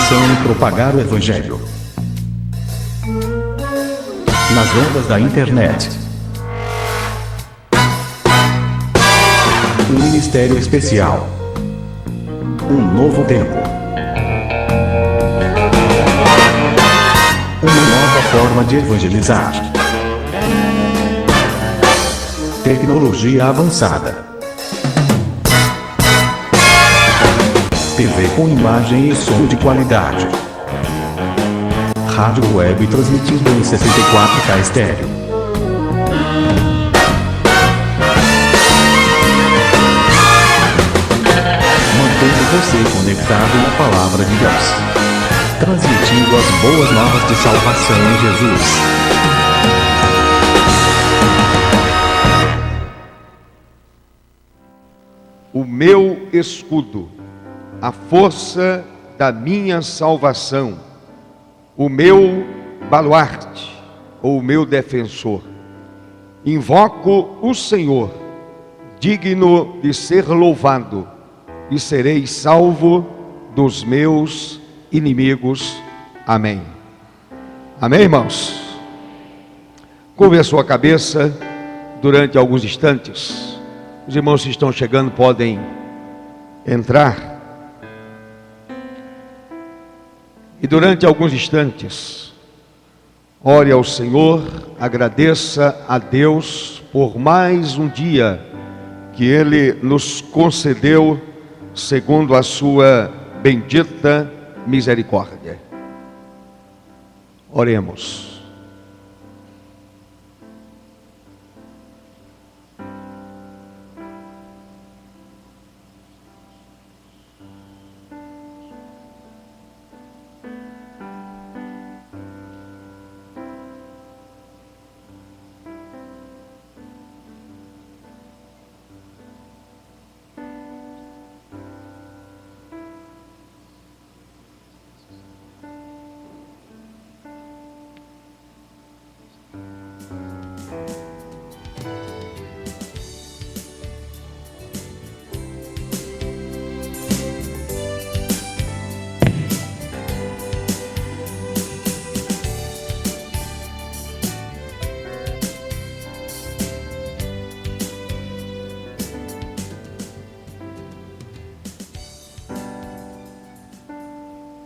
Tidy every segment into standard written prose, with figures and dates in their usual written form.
missão é propagar o Evangelho nas ondas da internet. Um ministério especial. Um novo tempo. Uma nova forma de evangelizar. Tecnologia avançada. TV com imagem e som de qualidade. Rádio web transmitindo em 64K estéreo. Mantendo você conectado na Palavra de Deus. Transmitindo as boas novas de salvação em Jesus. O meu escudo, a força da minha salvação, o meu baluarte, ou o meu defensor. Invoco o Senhor, digno de ser louvado, e serei salvo dos meus inimigos. Amém. Amém, irmãos? Curve a sua cabeça durante alguns instantes. Os irmãos que estão chegando podem entrar. E durante alguns instantes, ore ao Senhor, agradeça a Deus por mais um dia que Ele nos concedeu segundo a sua bendita misericórdia. Oremos.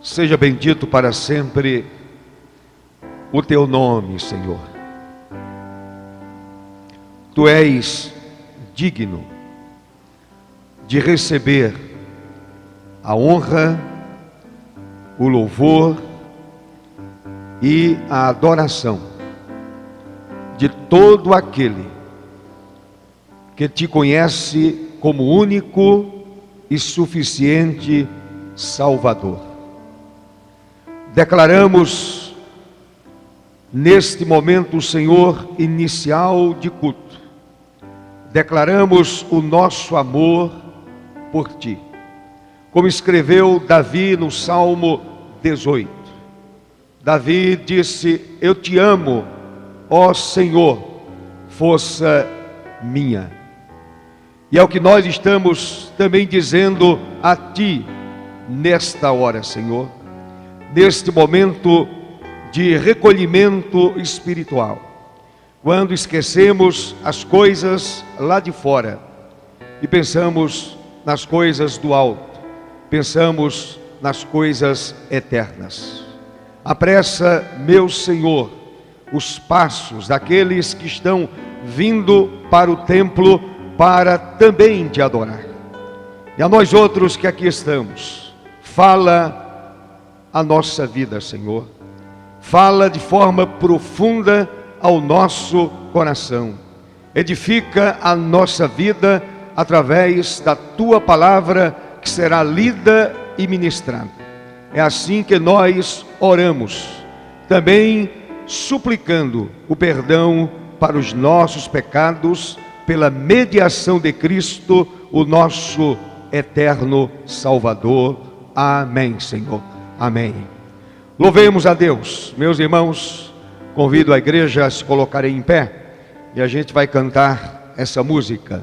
Seja bendito para sempre o teu nome, Senhor. Tu és digno de receber a honra, o louvor e a adoração de todo aquele que te conhece como único e suficiente Salvador. Declaramos neste momento, Senhor, inicial de culto. Declaramos o nosso amor por Ti. Como escreveu Davi no Salmo 18. Davi disse: eu te amo, ó Senhor, força minha. E é o que nós estamos também dizendo a Ti nesta hora, Senhor. Neste momento de recolhimento espiritual, quando esquecemos as coisas lá de fora e pensamos nas coisas do alto, pensamos nas coisas eternas. Apressa, meu Senhor, os passos daqueles que estão vindo para o templo para também te adorar. E a nós outros que aqui estamos, fala a nossa vida, Senhor. Fala de forma profunda ao nosso coração. Edifica a nossa vida através da Tua palavra que será lida e ministrada. É assim que nós oramos, também suplicando o perdão para os nossos pecados, pela mediação de Cristo, o nosso eterno Salvador. Amém, Senhor. Amém. Louvemos a Deus. Meus irmãos, convido a igreja a se colocarem em pé e a gente vai cantar essa música.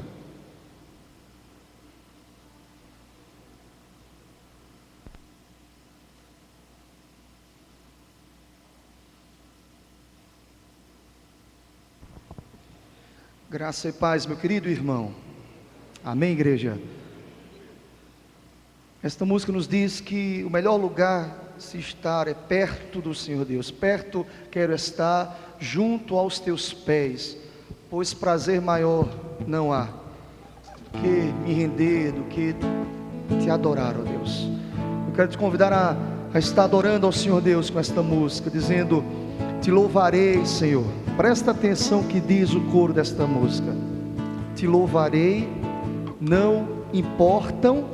Graça e paz, meu querido irmão. Amém, igreja? Esta música nos diz que o melhor lugar se estar é perto do Senhor Deus. Perto quero estar, junto aos teus pés, pois prazer maior não há do que me render, do que te adorar, ó Deus. Eu quero te convidar a estar adorando ao Senhor Deus com esta música, dizendo: te louvarei, Senhor. Presta atenção que diz o coro desta música: te louvarei, não importam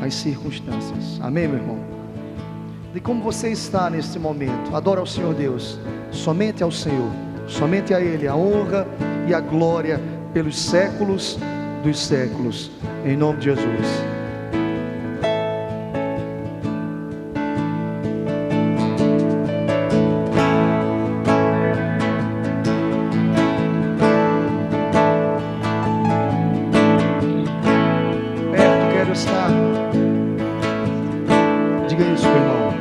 as circunstâncias. Amém, meu irmão? De como você está neste momento, adora ao Senhor Deus, somente ao Senhor, somente a Ele, a honra e a glória pelos séculos dos séculos, em nome de Jesus. Diga isso, meu irmão.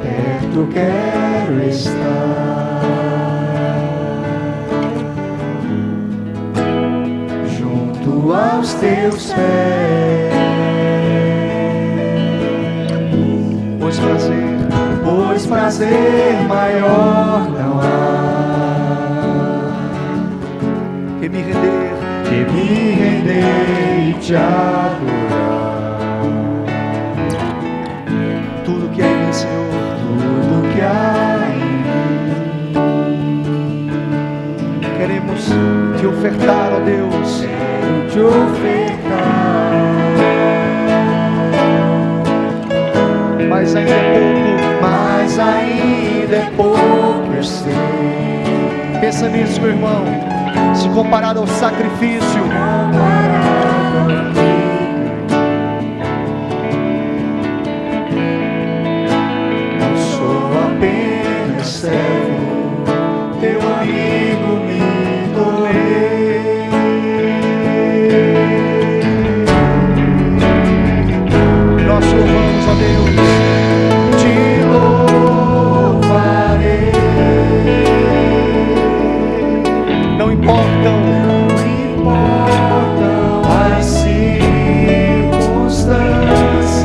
Perto quero estar, junto aos teus pés, pois prazer maior não há Que me render e te adorar. Tudo que há em mim, Senhor, Tudo que há em mim, queremos te ofertar, ó Deus. quero te ofertar. Mas ainda é pouco, Mas ainda é pouco, eu sei. pensa nisso, meu irmão. Se comparado ao sacrifício, eu sou apenas servo, teu amigo me tornei. nós te louvamos, ó Deus. Te louvarei. Não importam As circunstâncias,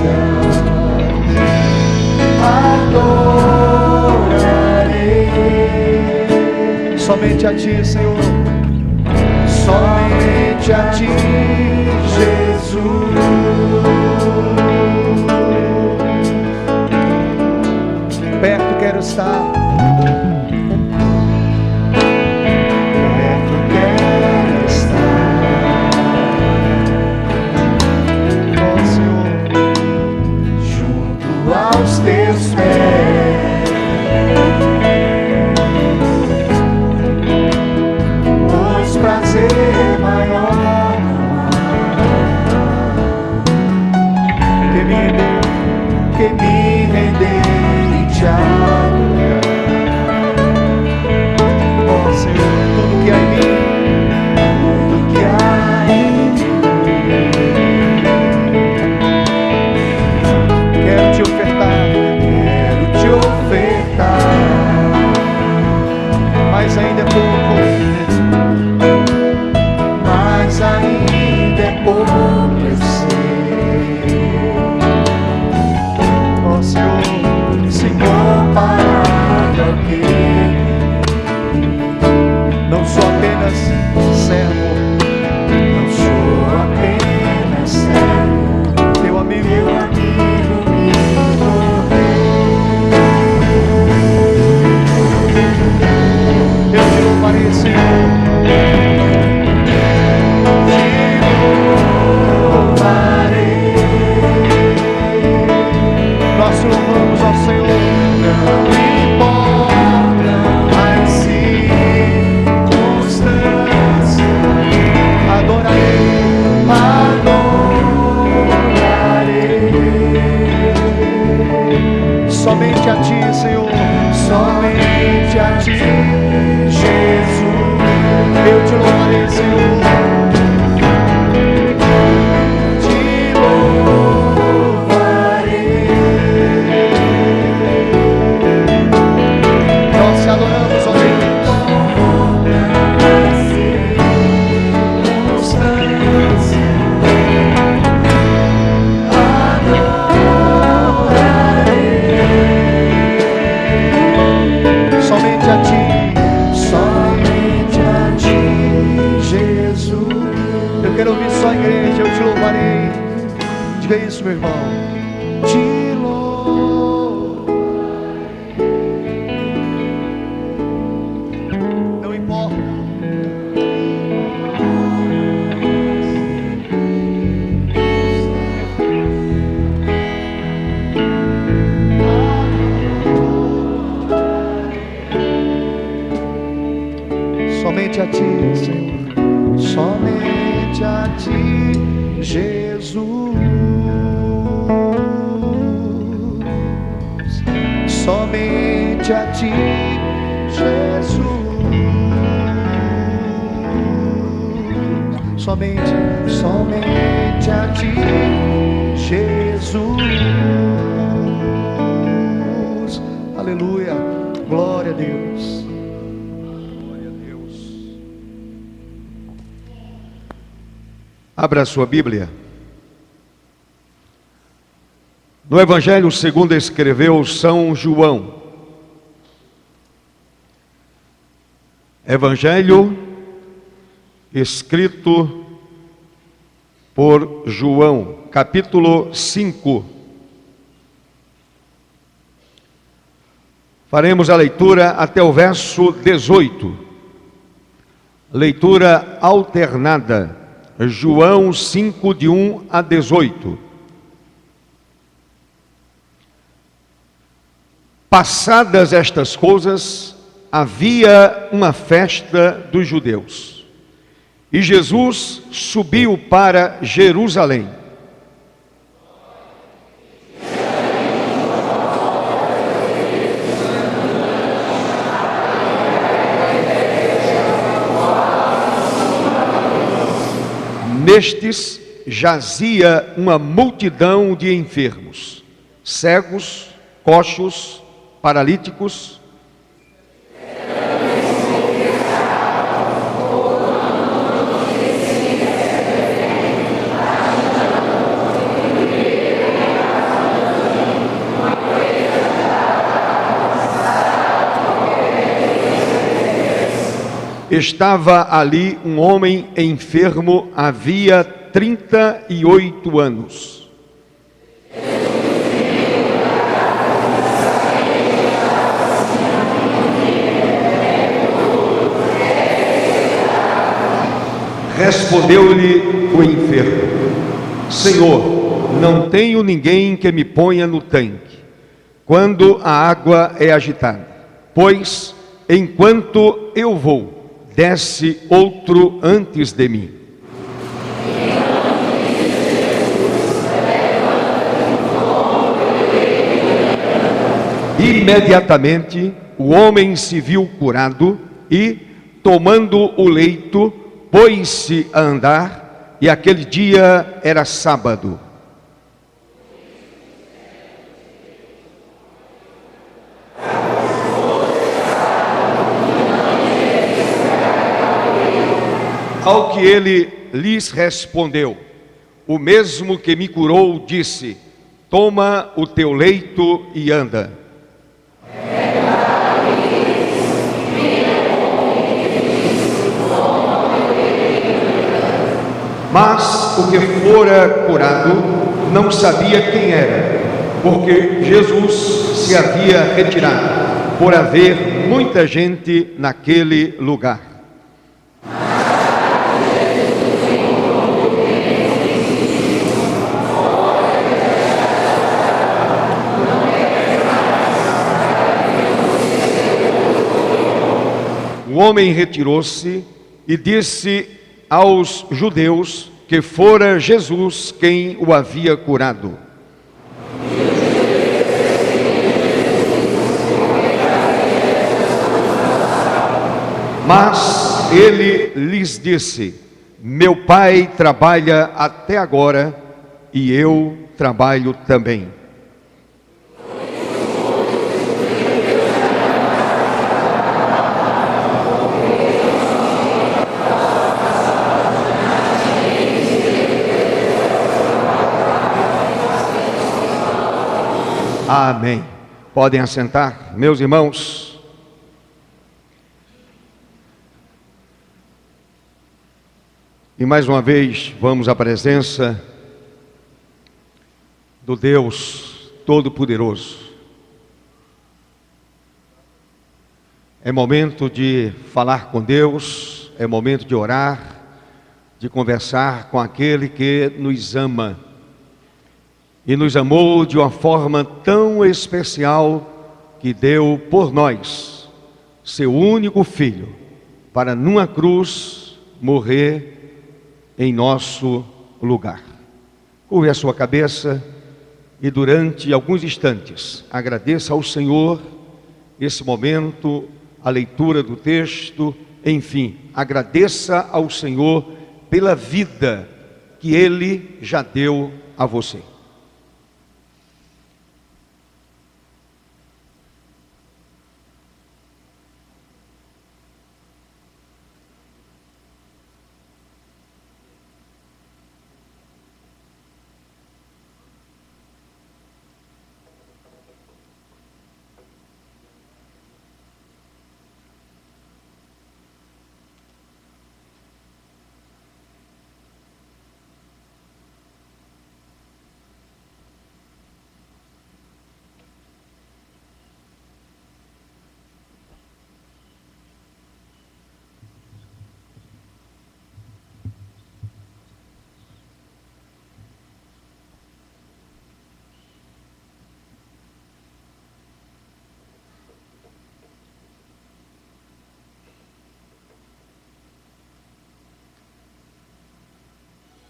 adorarei somente a ti, Senhor. somente a ti, Jesus. Perto quero estar, Perto quero estar, ó Senhor. junto aos teus pés, pois prazer maior não há Que me render e te adorar. ó Senhor, tudo que há em mim, Tudo que há em mim, quero te ofertar. quero te ofertar. Mas ainda é pouco, Mas ainda é pouco, eu sei. ó Senhor. Se comparado ao que Não sou apenas servo, não sou apenas servo, teu amigo. teu amigo me tornei. Eu te louvarei, Diga isso, meu irmão. Te louvo. Não importa. Somente a ti, Senhor. Somente a ti, Jesus. Somente a ti, Jesus. Somente a ti, Jesus. Aleluia. Glória a Deus. Abra a sua Bíblia. No Evangelho segundo escreveu São João. Evangelho escrito por João, capítulo 5. Faremos a leitura até o verso 18. Leitura alternada. João 5, de 1 a 18. Passadas estas coisas, havia uma festa dos judeus. E Jesus subiu para Jerusalém. Nestes jazia uma multidão de enfermos, cegos, coxos, paralíticos. Estava ali um homem enfermo havia 38 anos. Respondeu-lhe o enfermo: Senhor, não tenho ninguém que me ponha no tanque quando a água é agitada, pois enquanto eu vou, desce outro antes de mim. Imediatamente o homem se viu curado e, tomando o leito, pôs-se a andar, e aquele dia era sábado. Ao que ele lhes respondeu: o mesmo que me curou disse: toma o teu leito e anda. Mas o que fora curado não sabia quem era, porque Jesus se havia retirado, por haver muita gente naquele lugar. O homem retirou-se e disse aos judeus que fora Jesus quem o havia curado. Mas ele lhes disse: meu pai trabalha até agora e eu trabalho também. Amém. Podem assentar, meus irmãos. E mais uma vez vamos à presença do Deus Todo-Poderoso. É momento de falar com Deus, é momento de orar, de conversar com aquele que nos ama. E nos amou de uma forma tão especial que deu por nós seu único Filho, para numa cruz morrer em nosso lugar. Curve a sua cabeça e durante alguns instantes agradeça ao Senhor esse momento, a leitura do texto, enfim, agradeça ao Senhor pela vida que Ele já deu a você.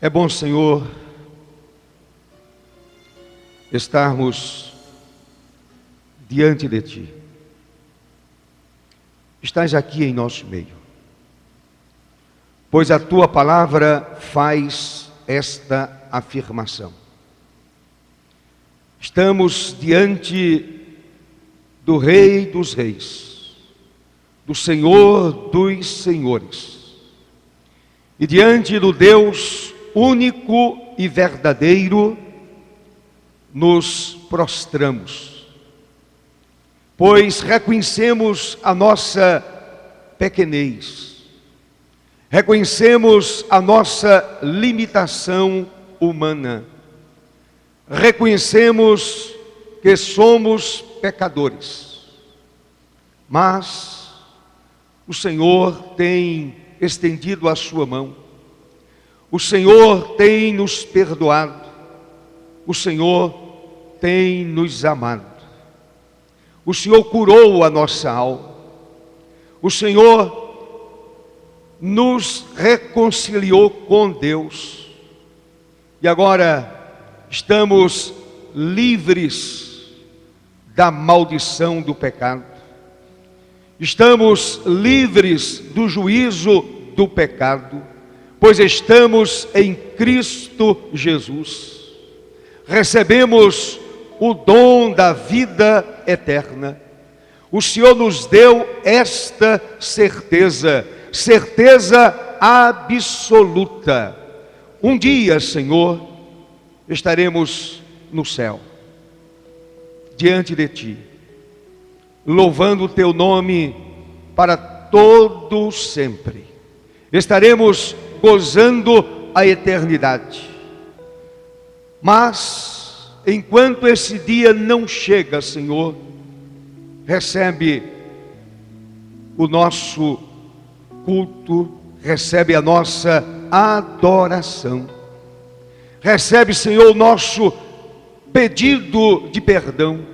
É bom, Senhor, estarmos diante de Ti. Estás aqui em nosso meio, pois a Tua palavra faz esta afirmação. Estamos diante do Rei dos Reis, do Senhor dos Senhores, e diante do Deus único e verdadeiro, nos prostramos, pois reconhecemos a nossa pequenez, reconhecemos a nossa limitação humana, reconhecemos que somos pecadores, mas o Senhor tem estendido a sua mão. O Senhor tem nos perdoado, o Senhor tem nos amado, o Senhor curou a nossa alma, o Senhor nos reconciliou com Deus, e agora estamos livres da maldição do pecado, estamos livres do juízo do pecado, pois estamos em Cristo Jesus. Recebemos o dom da vida eterna. O Senhor nos deu esta certeza, certeza absoluta. Um dia, Senhor, estaremos no céu, diante de Ti, louvando o Teu nome para todo sempre. Estaremos gozando a eternidade. Mas, enquanto esse dia não chega, Senhor, recebe o nosso culto, recebe a nossa adoração, recebe, Senhor, o nosso pedido de perdão.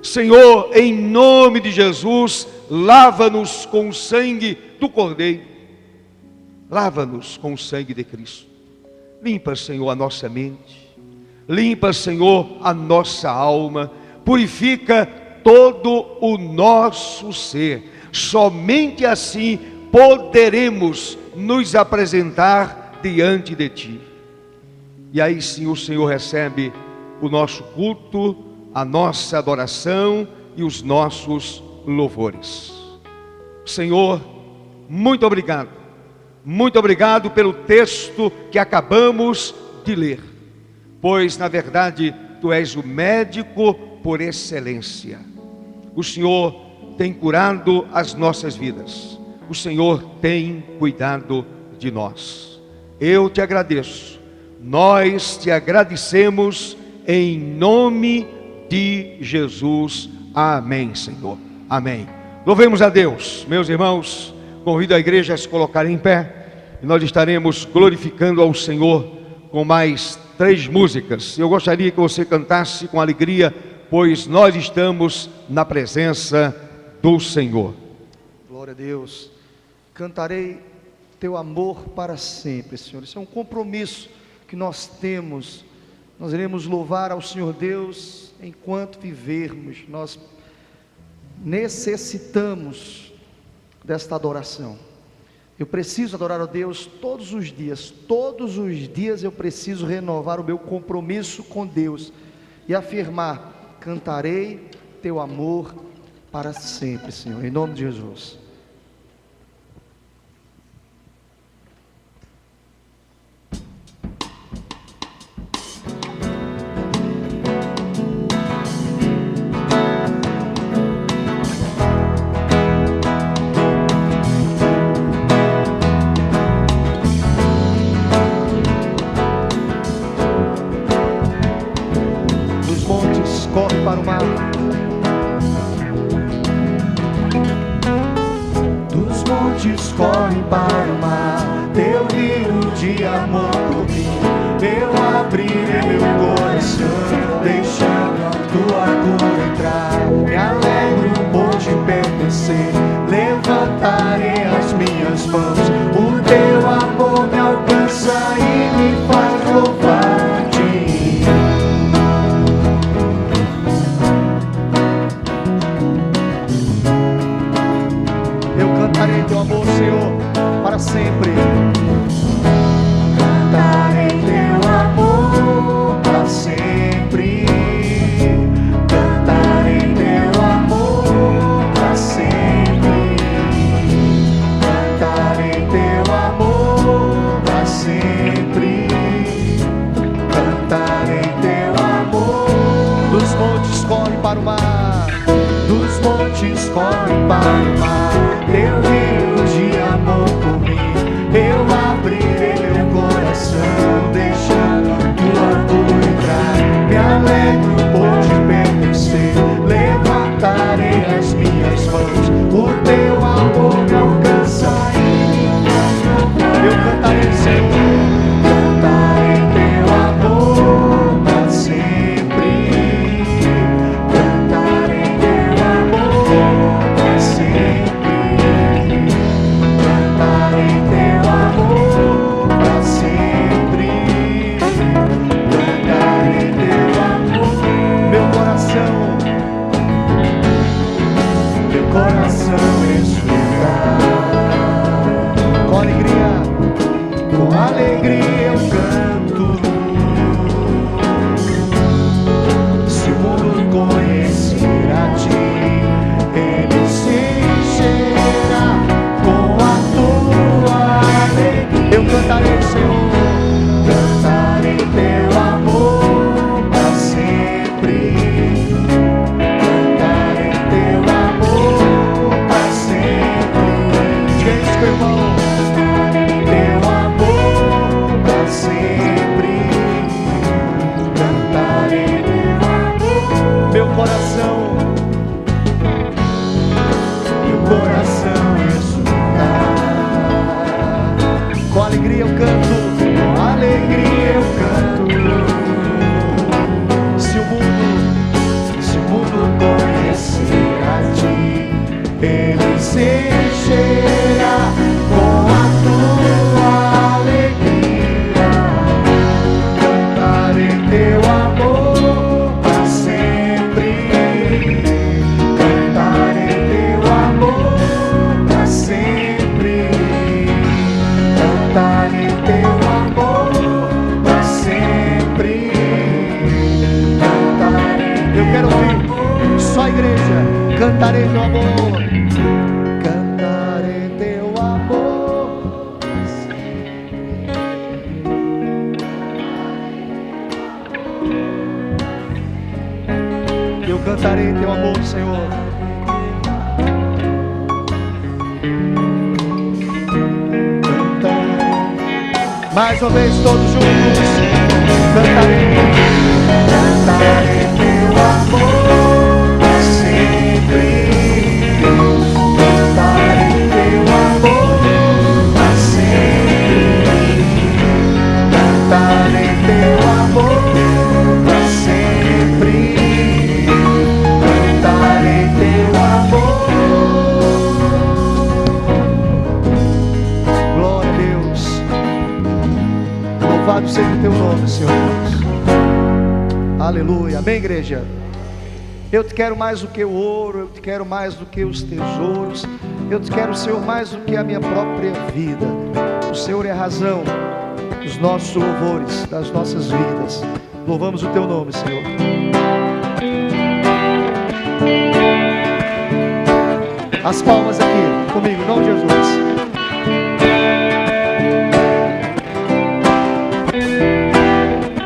Senhor, em nome de Jesus, lava-nos com o sangue do Cordeiro, lava-nos com o sangue de Cristo. Limpa, Senhor, a nossa mente, limpa, Senhor, a nossa alma, purifica todo o nosso ser. Somente assim poderemos nos apresentar diante de Ti. E aí sim o Senhor recebe o nosso culto, a nossa adoração e os nossos louvores. Senhor, muito obrigado. Muito obrigado pelo texto que acabamos de ler, pois na verdade Tu és o médico por excelência. O Senhor tem curado as nossas vidas, o Senhor tem cuidado de nós. Eu te agradeço, nós te agradecemos em nome de Jesus. Amém, Senhor. Amém. Louvemos a Deus. Meus irmãos, convido a igreja a se colocar em pé e nós estaremos glorificando ao Senhor com mais 3 músicas. Eu gostaria que você cantasse com alegria, pois nós estamos na presença do Senhor. Glória a Deus. Cantarei teu amor para sempre, Senhor. Isso é um compromisso que nós temos. Nós iremos louvar ao Senhor Deus enquanto vivermos. Nós necessitamos desta adoração. Eu preciso adorar a Deus todos os dias. Todos os dias eu preciso renovar o meu compromisso com Deus e afirmar: cantarei teu amor para sempre, Senhor, em nome de Jesus. Corre para o mar, dos montes corre para o mar, teu rio de amor por mim. Eu abrirei meu coração, deixando a tua cura entrar. Me alegro por te pertencer, levantarei as minhas mãos. O teu amor me alcança e me faz louvar. Cantarei teu amor, Senhor, para sempre. Cantarei teu amor para sempre. Cantarei teu amor para sempre. Cantarei teu amor para sempre. Cantarei teu amor. Dos montes corre para o mar, dos montes corre para o mar. Teu rio de amor por mim, eu abrirei meu coração, deixando a tua cura entrar. Me alegro por te pertencer, levantarei as minhas mãos. O teu amor me alcança e me faz louvar. Eu cantarei, Senhor, cantarei teu amor para sempre. Cantarei teu amor para sempre. Coração escutar, com alegria eu canto. Se o mundo conhecer a ti, ele se encherá com a tua alegria. Eu cantarei, Senhor, cantarei teu amor para sempre. Teu amor para sempre, cantarei teu amor. Meu coração escutar. Com alegria eu canto, com alegria eu canto. Se o mundo conhecer a ti, ele se encherá com a tua alegria. Cantarei teu amor para sempre. Cantarei teu amor para sempre. Cantarei teu amor para sempre. Cantarei. Eu quero ouvir só a igreja. Cantarei teu amor. Eu cantarei teu amor, Senhor. Cantarei. Mais uma vez todos juntos. Cantarei. cantarei teu amor pra sempre. Cantarei teu amor pra sempre. Cantarei teu amor pra sempre. Cantarei teu amor. Glória a Deus. Louvado seja o teu nome, Senhor Deus. Aleluia. Amém, igreja? Eu te quero mais do que o ouro, eu te quero mais do que os tesouros, eu te quero, Senhor, mais do que a minha própria vida. O Senhor é a razão dos nossos louvores, das nossas vidas. Louvamos o teu nome, Senhor. As palmas aqui comigo, em nome de Jesus.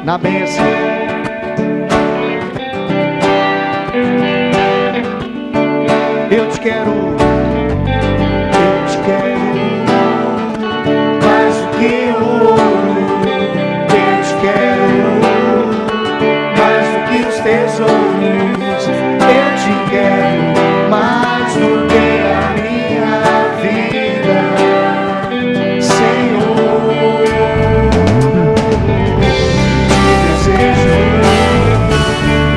Na bênção. Eu te quero mais do que o ouro. Eu te quero mais do que os tesouros. Eu te quero mais do que a minha vida, Senhor. Te desejo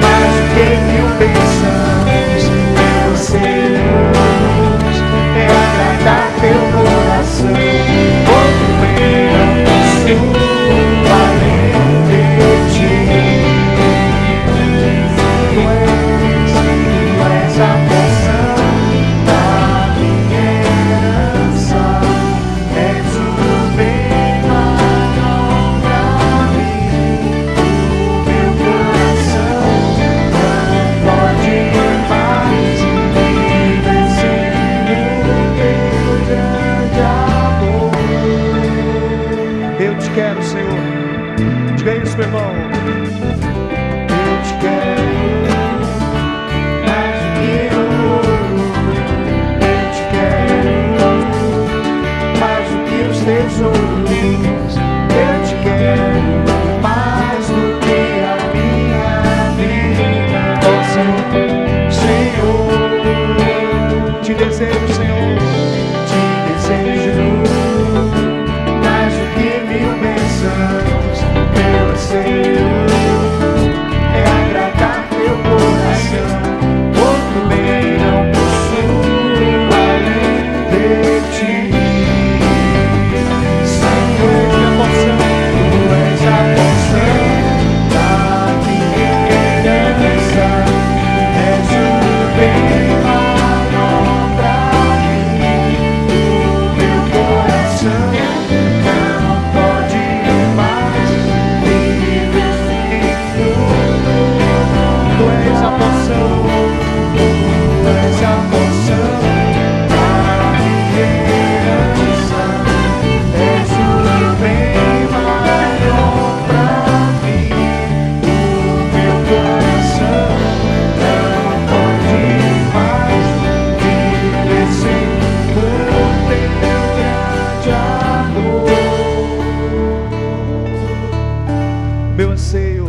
mais do que mil bênçãos. É agradar teu coração. Quando eu posso além de ti. Tu és a porção da minha herança. És o bem maior pra mim. O meu coração não pode mais. Eu te quero, Senhor. Diga isso, meu irmão. Eu te quero mais do que ouro. Eu te quero mais do que os tesouros. Eu te quero mais do que a minha vida. Oh, Senhor, te desejo, Senhor. Te desejo mais do que mil bênçãos. Meu anseio é agradar teu coração. Outro bem não possuo além de ti. Senhor, tu és a porção da minha herança. És o bem maior pra mim. O meu coração não pode mais viver sem tu. Tu és a porção, tu és a porção da minha herança. És o bem maior pra mim. O meu coração não pode mais viver sem o teu grande amor. Meu anseio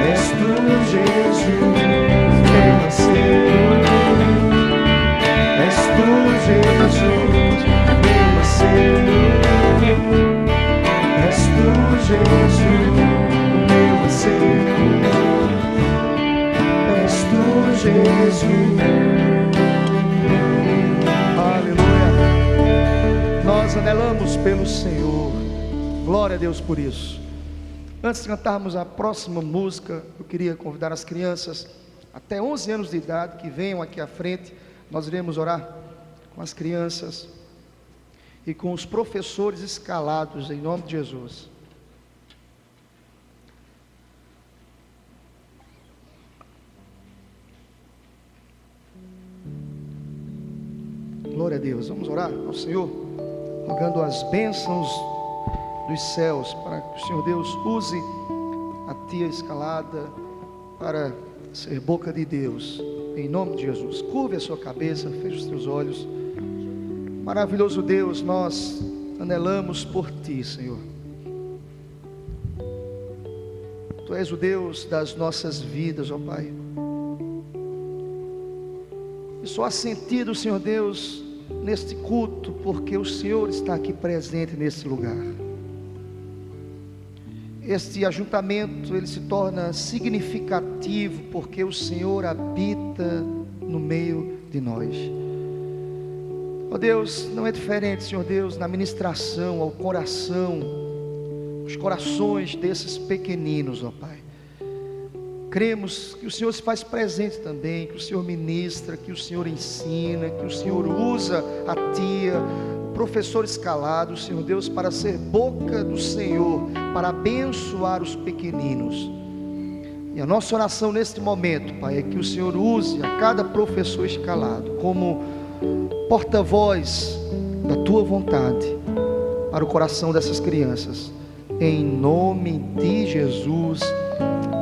és tu, Jesus. Meu anseio és tu, Jesus. Meu anseio és tu, Jesus. Meu anseio és tu, Jesus. Aleluia. Nós anelamos pelo Senhor. Glória a Deus por isso. Antes de cantarmos a próxima música, eu queria convidar as crianças até 11 anos de idade que venham aqui à frente. Nós iremos orar com as crianças e com os professores escalados em nome de Jesus. Glória a Deus. Vamos orar ao Senhor, rogando as bênçãos dos céus, para que o Senhor Deus use a tia escalada para ser boca de Deus, em nome de Jesus. Curve a sua cabeça, feche os teus olhos. Maravilhoso Deus, nós anelamos por Ti, Senhor. Tu és o Deus das nossas vidas, ó Pai. E só há sentido, Senhor Deus, neste culto, porque o Senhor está aqui presente nesse lugar. Este ajuntamento, ele se torna significativo, porque o Senhor habita no meio de nós. Ó Deus, não é diferente, Senhor Deus, na ministração ao coração, os corações desses pequeninos, ó Pai. Cremos que o Senhor se faz presente também, que o Senhor ministra, que o Senhor ensina, que o Senhor usa a tia, o professor escalado, Senhor Deus, para ser boca do Senhor, para abençoar os pequeninos. E a nossa oração neste momento, Pai, é que o Senhor use a cada professor escalado como porta-voz da Tua vontade para o coração dessas crianças. Em nome de Jesus.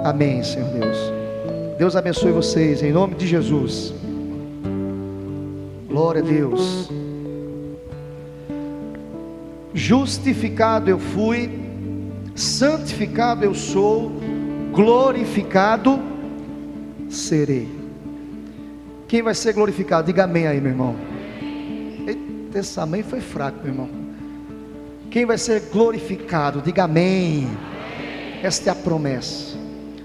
Amém, Senhor Deus. Deus abençoe vocês, em nome de Jesus. Glória a Deus. Justificado eu fui, santificado eu sou, glorificado serei. Quem vai ser glorificado? Diga amém aí, meu irmão. Eita, esse amém foi fraco, meu irmão. Quem vai ser glorificado? Diga amém. Esta é a promessa.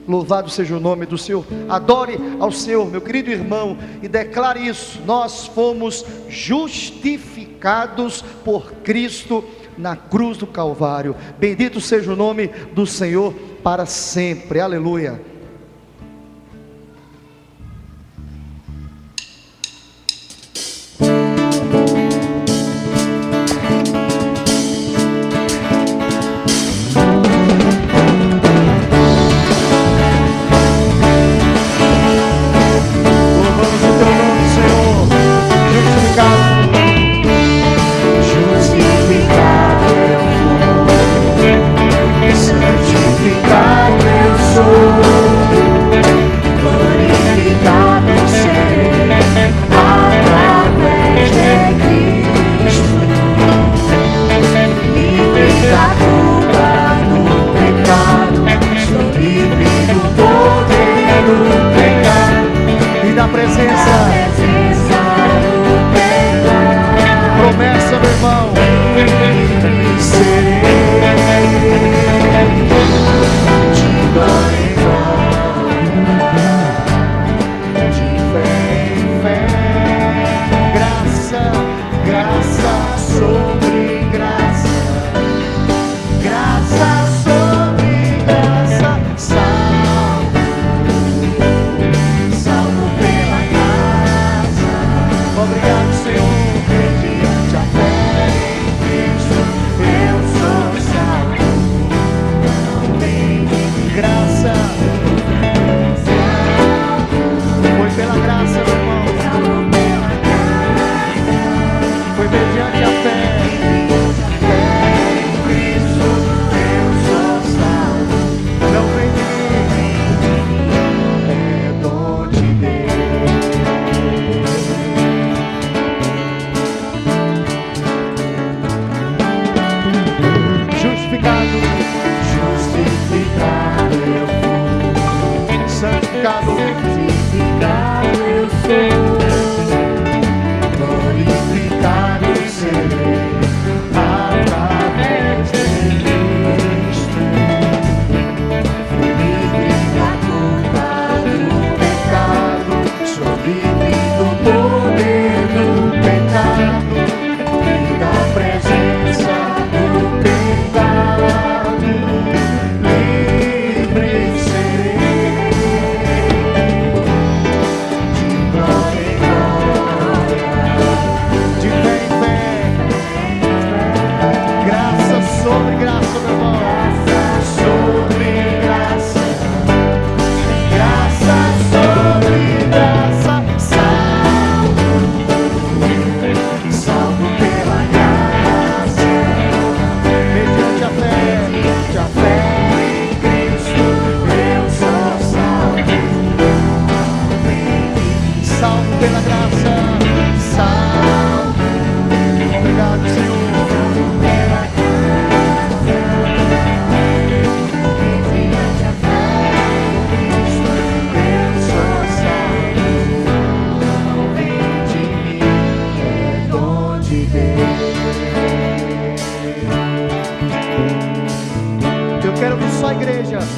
Louvado seja o nome do Senhor. Adore ao Senhor, meu querido irmão, e declare isso: nós fomos justificados por Cristo na cruz do Calvário. Bendito seja o nome do Senhor para sempre. Aleluia.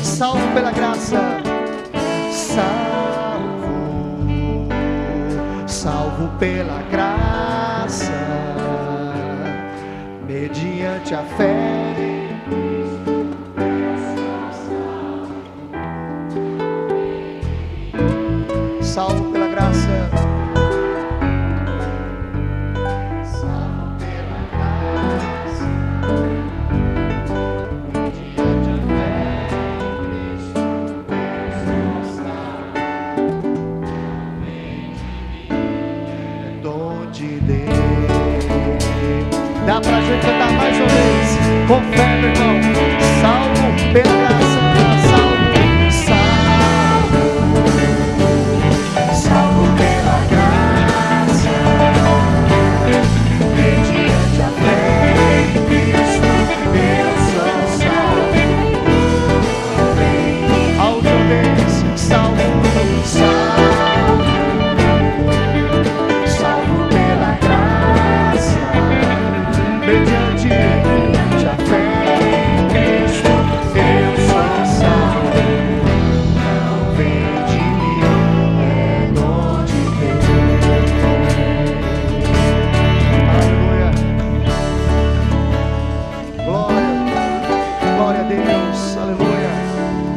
salvo pela graça, salvo pela graça, mediante a fé. Salvo pela graça, salvo pela graça, mediante a fé em Cristo, eu sou salvo. É dom de Deus. Dá pra gente cantar mais uma vez, com fé, meu irmão. Salvo pela graça.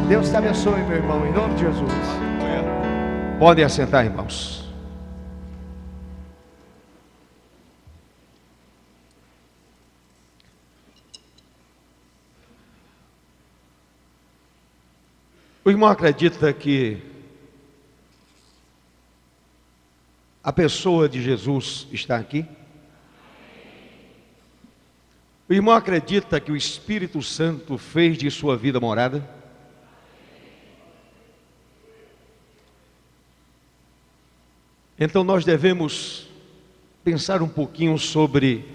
Deus te abençoe, meu irmão, em nome de Jesus. Podem assentar, irmãos. O irmão acredita que a pessoa de Jesus está aqui? O irmão acredita que o Espírito Santo fez de sua vida morada? Então nós devemos pensar um pouquinho sobre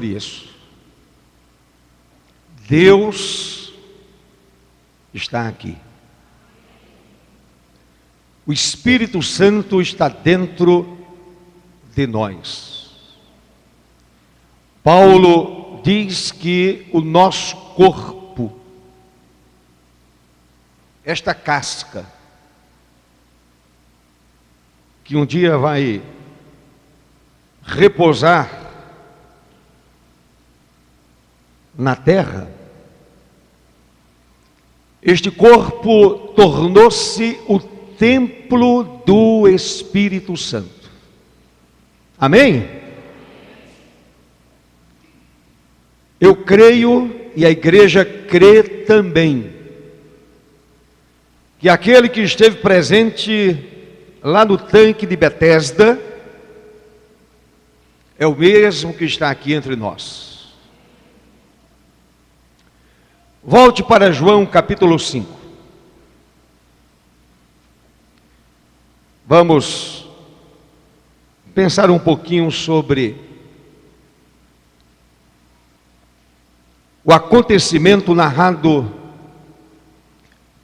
isso. Deus está aqui. O Espírito Santo está dentro de nós. Paulo diz que o nosso corpo, esta casca, que um dia vai repousar na terra, este corpo tornou-se o templo do Espírito Santo. Amém? Eu creio, e a igreja crê também, que aquele que esteve presente lá no tanque de Betesda é o mesmo que está aqui entre nós. Volte para João capítulo 5. Vamos pensar um pouquinho sobre o acontecimento narrado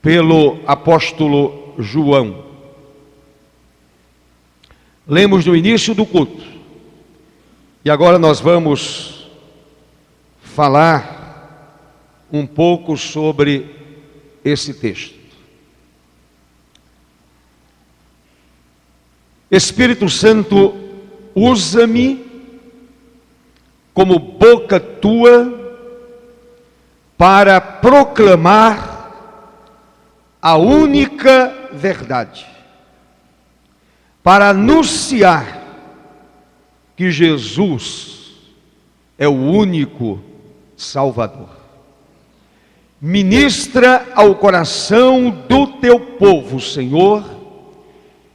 pelo apóstolo João. Lemos no início do culto, e agora nós vamos falar um pouco sobre esse texto. Espírito Santo, usa-me como boca tua para proclamar a única verdade, para anunciar que Jesus é o único Salvador. Ministra ao coração do teu povo, Senhor,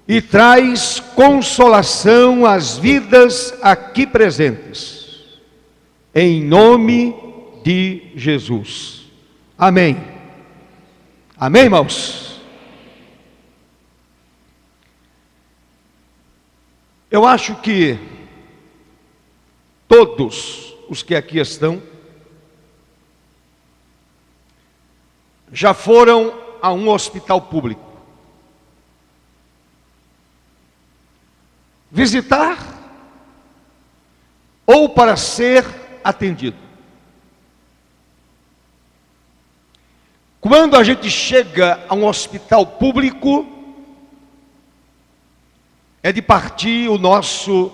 e traz consolação às vidas aqui presentes, em nome de Jesus. Amém. Amém, irmãos? Eu acho que todos os que aqui estão já foram a um hospital público visitar ou para ser atendido. Quando a gente chega a um hospital público, é de partir o nosso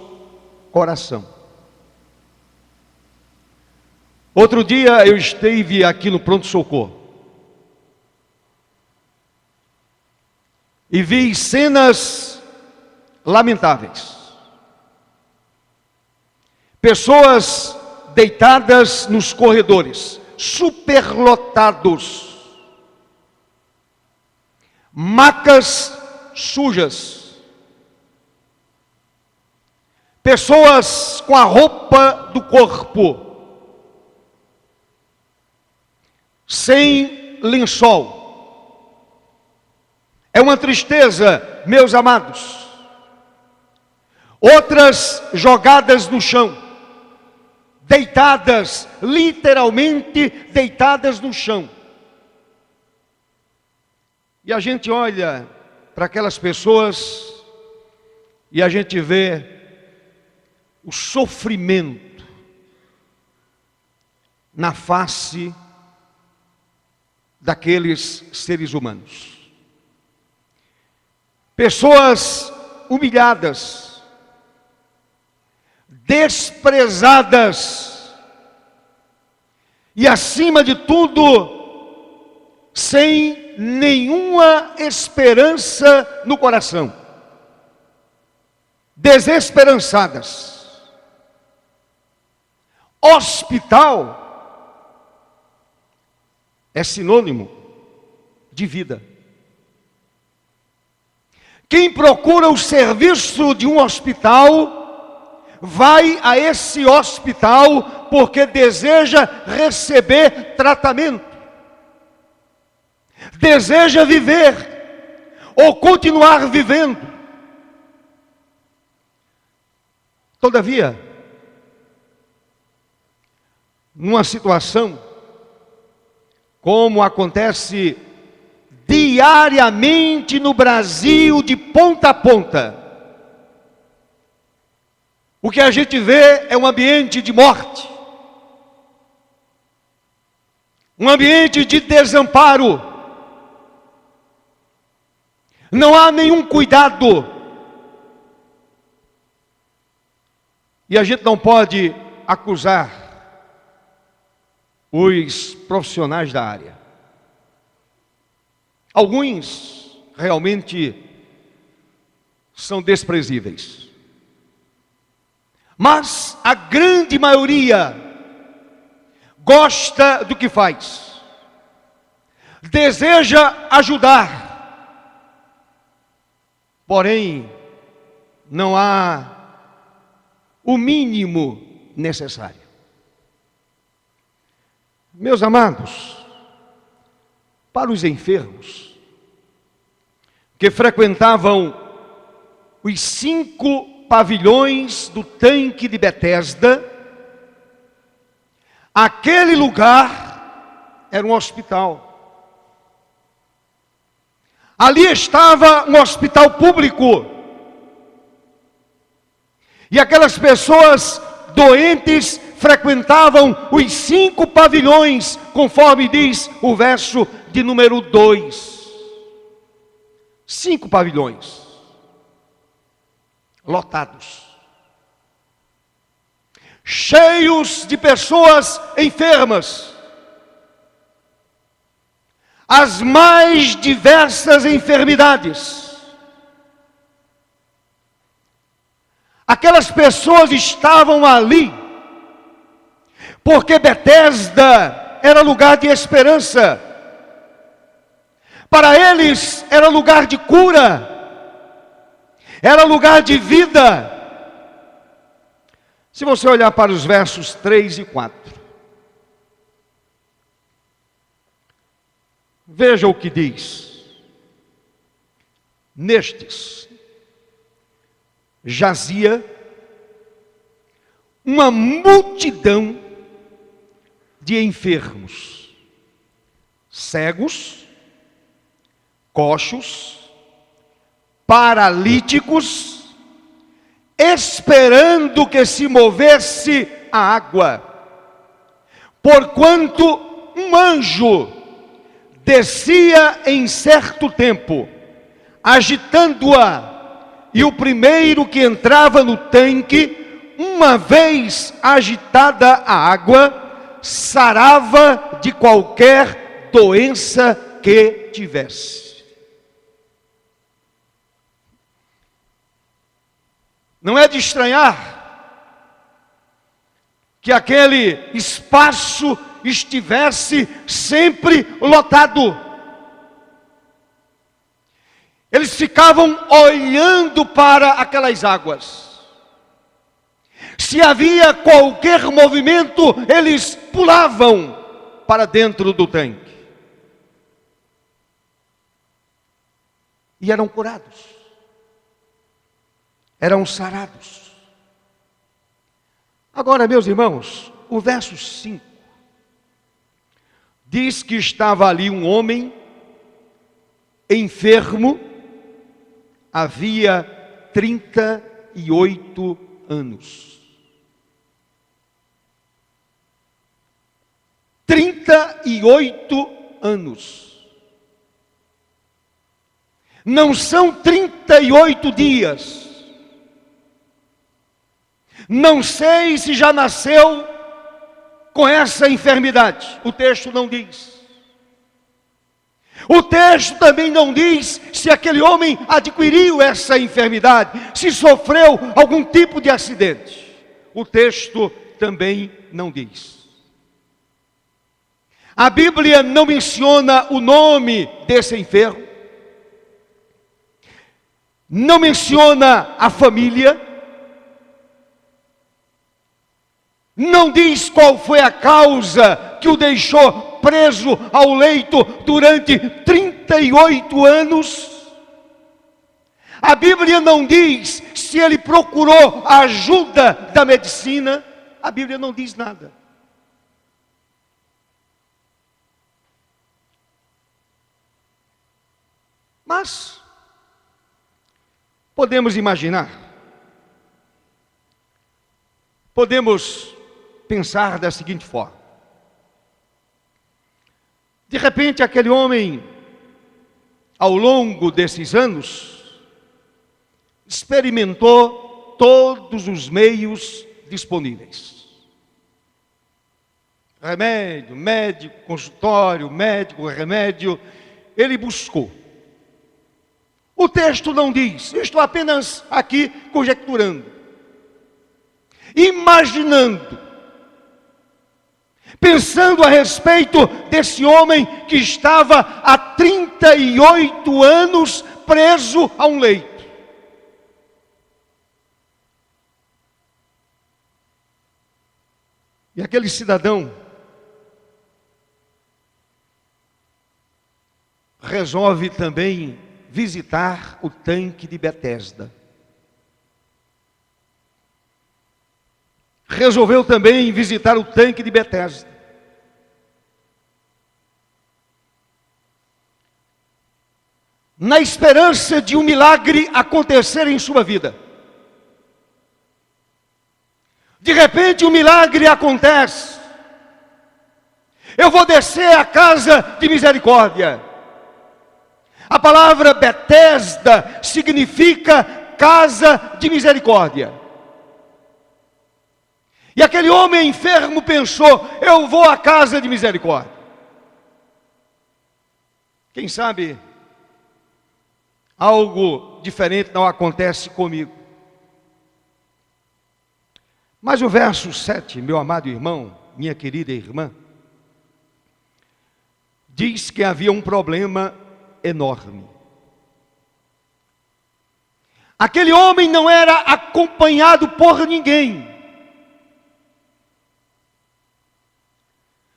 coração. Outro dia eu estive aqui no pronto-socorro e vi cenas lamentáveis. Pessoas deitadas nos corredores, superlotados. Macas sujas. Pessoas com a roupa do corpo sem lençol. É uma tristeza, meus amados. Outras jogadas no chão, deitadas, literalmente deitadas no chão. E a gente olha para aquelas pessoas e a gente vê o sofrimento na face daqueles seres humanos. Pessoas humilhadas, desprezadas e, acima de tudo, sem nenhuma esperança no coração, desesperançadas. Hospital é sinônimo de vida. Quem procura o serviço de um hospital, vai a esse hospital porque deseja receber tratamento, deseja viver ou continuar vivendo. Todavia, numa situação como acontece diariamente no Brasil, de ponta a ponta, o que a gente vê é um ambiente de morte, um ambiente de desamparo. Não há nenhum cuidado. E a gente não pode acusar os profissionais da área. Alguns realmente são desprezíveis. Mas a grande maioria gosta do que faz, deseja ajudar, porém não há o mínimo necessário. Meus amados, para os enfermos que frequentavam os 5 pavilhões do tanque de Betesda, aquele lugar era um hospital. Ali estava um hospital público. E aquelas pessoas doentes frequentavam os 5 pavilhões, conforme diz o verso de número 2. 5 pavilhões lotados, cheios de pessoas enfermas, as mais diversas enfermidades. Aquelas pessoas estavam ali porque Betesda era lugar de esperança. Para eles era lugar de cura, era lugar de vida. Se você olhar para os versos 3 e 4, veja o que diz. Nestes jazia uma multidão de enfermos, cegos, coxos, paralíticos, esperando que se movesse a água, porquanto um anjo descia em certo tempo, agitando-a, e o primeiro que entrava no tanque, uma vez agitada a água, sarava de qualquer doença que tivesse. Não é de estranhar que aquele espaço estivesse sempre lotado. Eles ficavam olhando para aquelas águas. Se havia qualquer movimento, eles pulavam para dentro do tanque. E eram curados. Eram sarados. Agora, meus irmãos, o verso 5 diz que estava ali um homem enfermo, havia 38 anos. 38 anos. Não são 38 dias. Não sei se já nasceu com essa enfermidade. O texto não diz. O texto também não diz se aquele homem adquiriu essa enfermidade, se sofreu algum tipo de acidente. O texto também não diz. A Bíblia não menciona o nome desse enfermo. Não menciona a família. Não diz qual foi a causa que o deixou preso ao leito durante 38 anos. A Bíblia não diz se ele procurou a ajuda da medicina. A Bíblia não diz nada. Mas podemos imaginar, podemos pensar da seguinte forma: de repente aquele homem, ao longo desses anos, experimentou todos os meios disponíveis. Remédio, médico, consultório, médico, remédio, ele buscou. O texto não diz, eu estou apenas aqui conjecturando, imaginando, pensando a respeito desse homem que estava há 38 anos preso a um leito. E aquele cidadão resolve também visitar o tanque de Betesda. Resolveu também visitar o tanque de Betesda. Na esperança de um milagre acontecer em sua vida. De repente um milagre acontece. Eu vou descer à casa de misericórdia. A palavra Betesda significa casa de misericórdia. E aquele homem enfermo pensou, eu vou à casa de misericórdia. Quem sabe algo diferente não acontece comigo. Mas o verso 7, meu amado irmão, minha querida irmã, diz que havia um problema enorme. Aquele homem não era acompanhado por ninguém.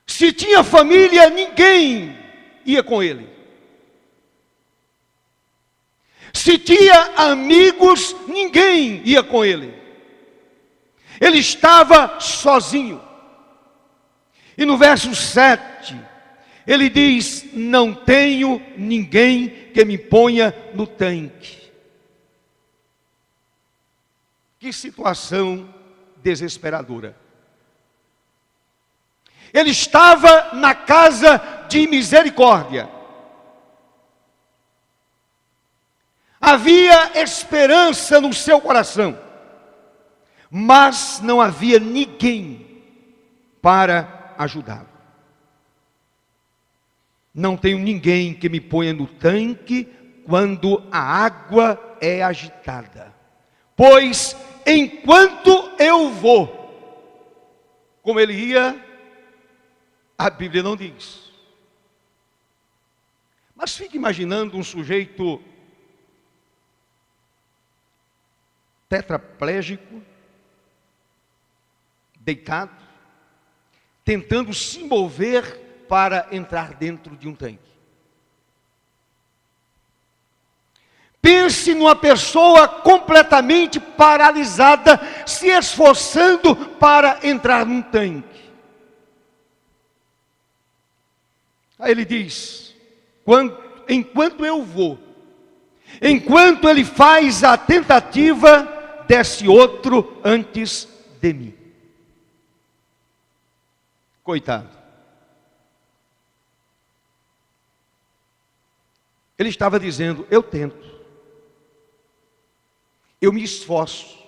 Se tinha família, ninguém ia com ele. Se tinha amigos, ninguém ia com ele. Ele estava sozinho. E no verso 7, ele diz, não tenho ninguém que me ponha no tanque. Que situação desesperadora. Ele estava na casa de misericórdia. Havia esperança no seu coração, mas não havia ninguém para ajudá-lo. Não tenho ninguém que me ponha no tanque quando a água é agitada, pois enquanto eu vou, como ele ia, a Bíblia não diz. Mas fique imaginando um sujeito tetraplégico, deitado, tentando se mover para entrar dentro de um tanque. Pense numa pessoa completamente paralisada, se esforçando para entrar num tanque. Aí ele diz: enquanto eu vou, enquanto ele faz a tentativa, desce outro antes de mim. Coitado. Ele estava dizendo: eu tento, eu me esforço,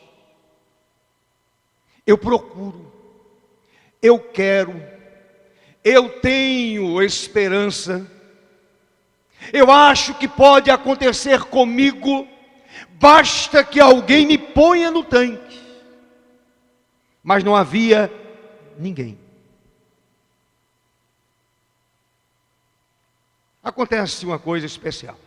eu procuro, eu quero, eu tenho esperança, eu acho que pode acontecer comigo, basta que alguém me ponha no tanque. Mas não havia ninguém. Acontece uma coisa especial.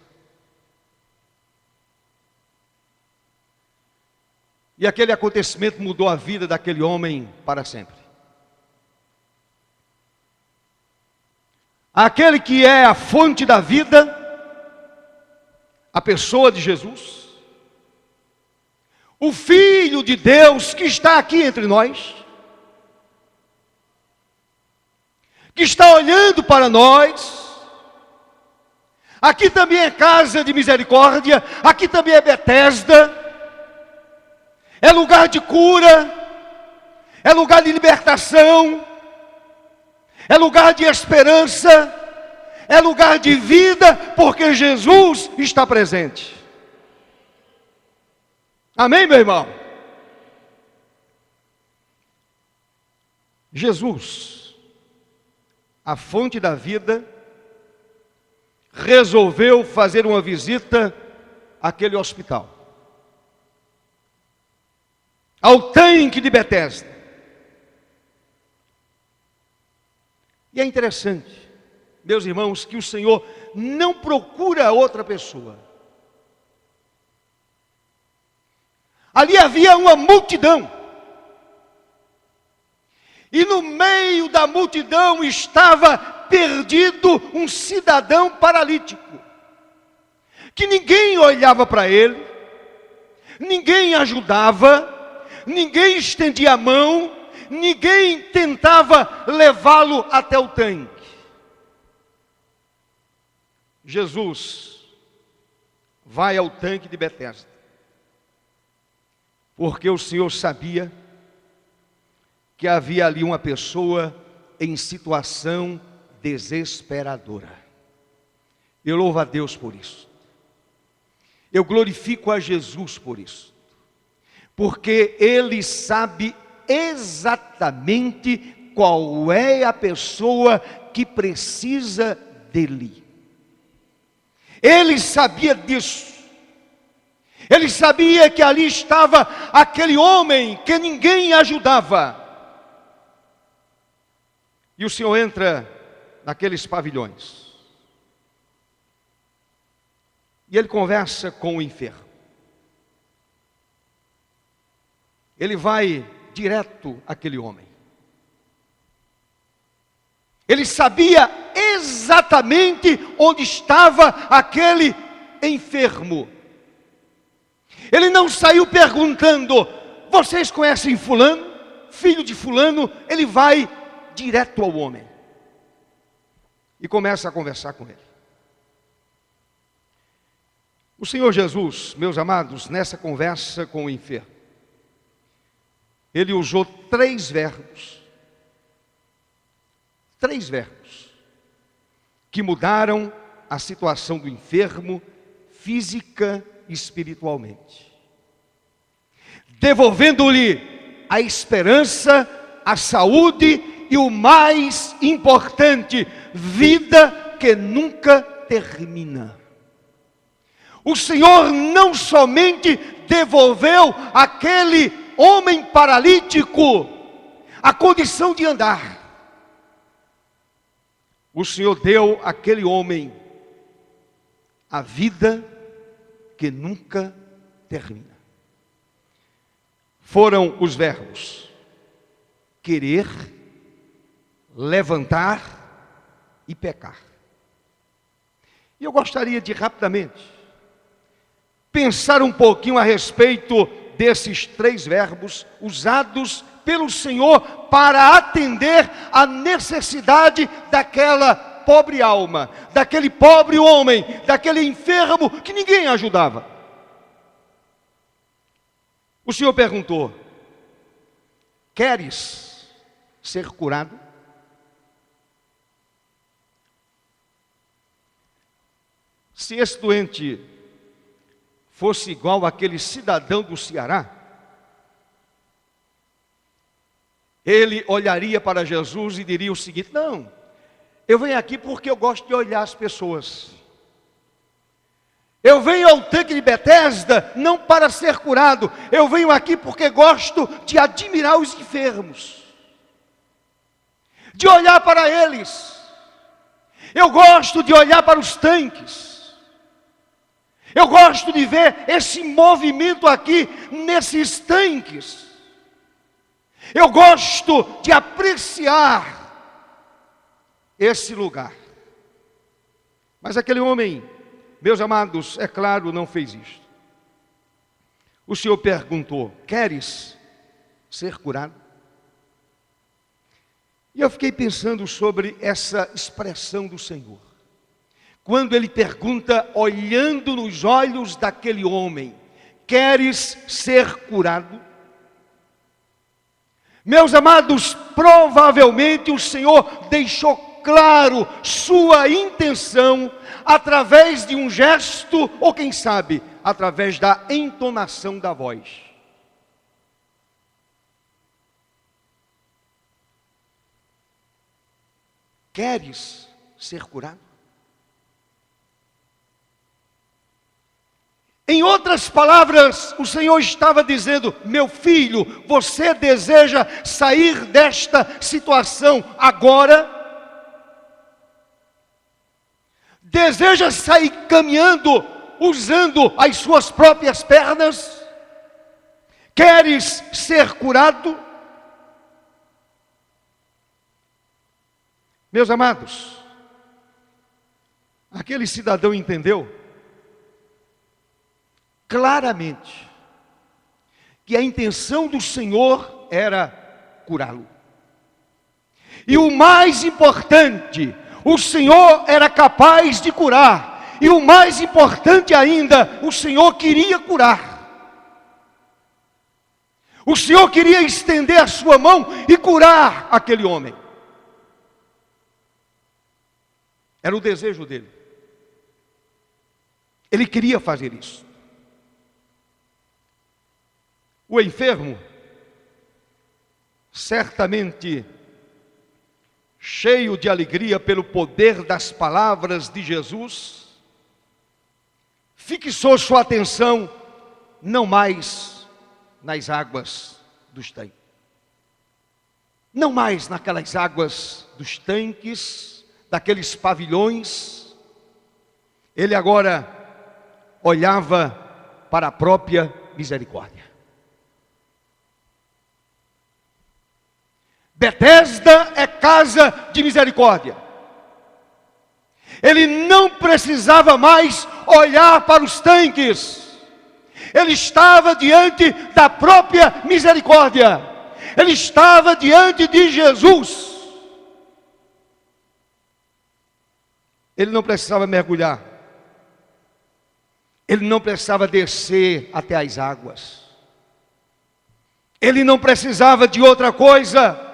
E aquele acontecimento mudou a vida daquele homem para sempre. Aquele que é a fonte da vida, a pessoa de Jesus, o Filho de Deus que está aqui entre nós, que está olhando para nós. Aqui também é casa de misericórdia, aqui também é Betesda, é lugar de cura, é lugar de libertação, é lugar de esperança, é lugar de vida, porque Jesus está presente. Amém, meu irmão? Jesus, a fonte da vida, resolveu fazer uma visita àquele hospital, ao tanque de Betesda. E é interessante, meus irmãos, que o Senhor não procura outra pessoa. Ali havia uma multidão, e no meio da multidão estava perdido um cidadão paralítico, que ninguém olhava para ele, ninguém ajudava, ninguém estendia a mão, ninguém tentava levá-lo até o tanque. Jesus vai ao tanque de Betesda, porque o Senhor sabia que havia ali uma pessoa em situação desesperadora. Eu louvo a Deus por isso. Eu glorifico a Jesus por isso. Porque Ele sabe exatamente qual é a pessoa que precisa dEle. Ele sabia disso. Ele sabia que ali estava aquele homem que ninguém ajudava. E o Senhor entra naqueles pavilhões. E Ele conversa com o enfermo. Ele vai direto àquele homem. Ele sabia exatamente onde estava aquele enfermo. Ele não saiu perguntando: vocês conhecem fulano? Filho de fulano? Ele vai direto ao homem e começa a conversar com ele. O Senhor Jesus, meus amados, nessa conversa com o enfermo, Ele usou três verbos que mudaram a situação do enfermo física espiritualmente, devolvendo-lhe a esperança, a saúde e o mais importante, vida que nunca termina. O Senhor não somente devolveu àquele homem paralítico a condição de andar, o Senhor deu àquele homem a vida que nunca termina. Foram os verbos querer, levantar e pecar. E eu gostaria de rapidamente pensar um pouquinho a respeito desses 3 verbos usados pelo Senhor para atender a necessidade daquela pobre alma, daquele pobre homem, daquele enfermo que ninguém ajudava. O Senhor perguntou: queres ser curado? Se esse doente fosse igual àquele cidadão do Ceará, ele olharia para Jesus e diria o seguinte: não, eu venho aqui porque eu gosto de olhar as pessoas. Eu venho ao tanque de Betesda não para ser curado, eu venho aqui porque gosto de admirar os enfermos, de olhar para eles. Eu gosto de olhar para os tanques. Eu gosto de ver esse movimento aqui nesses tanques. Eu gosto de apreciar esse lugar. Mas aquele homem, meus amados, é claro, não fez isto. O Senhor perguntou: queres ser curado? E eu fiquei pensando sobre essa expressão do Senhor. Quando Ele pergunta, olhando nos olhos daquele homem: queres ser curado? Meus amados, provavelmente o Senhor deixou claro sua intenção através de um gesto, ou quem sabe, através da entonação da voz. Queres ser curado? Em outras palavras, o Senhor estava dizendo: meu filho, você deseja sair desta situação agora? Deseja sair caminhando, usando as suas próprias pernas? Queres ser curado? Meus amados, aquele cidadão entendeu claramente que a intenção do Senhor era curá-lo. E o mais importante, o Senhor era capaz de curar. E o mais importante ainda, o Senhor queria curar. O Senhor queria estender a sua mão e curar aquele homem. Era o desejo dele. Ele queria fazer isso. O enfermo, certamente cheio de alegria pelo poder das palavras de Jesus, fixou sua atenção não mais nas águas dos tanques, não mais naquelas águas dos tanques, daqueles pavilhões. Ele agora olhava para a própria misericórdia. Betesda é casa de misericórdia. Ele não precisava mais olhar para os tanques. Ele estava diante da própria misericórdia. Ele estava diante de Jesus. Ele não precisava mergulhar. Ele não precisava descer até as águas. Ele não precisava de outra coisa.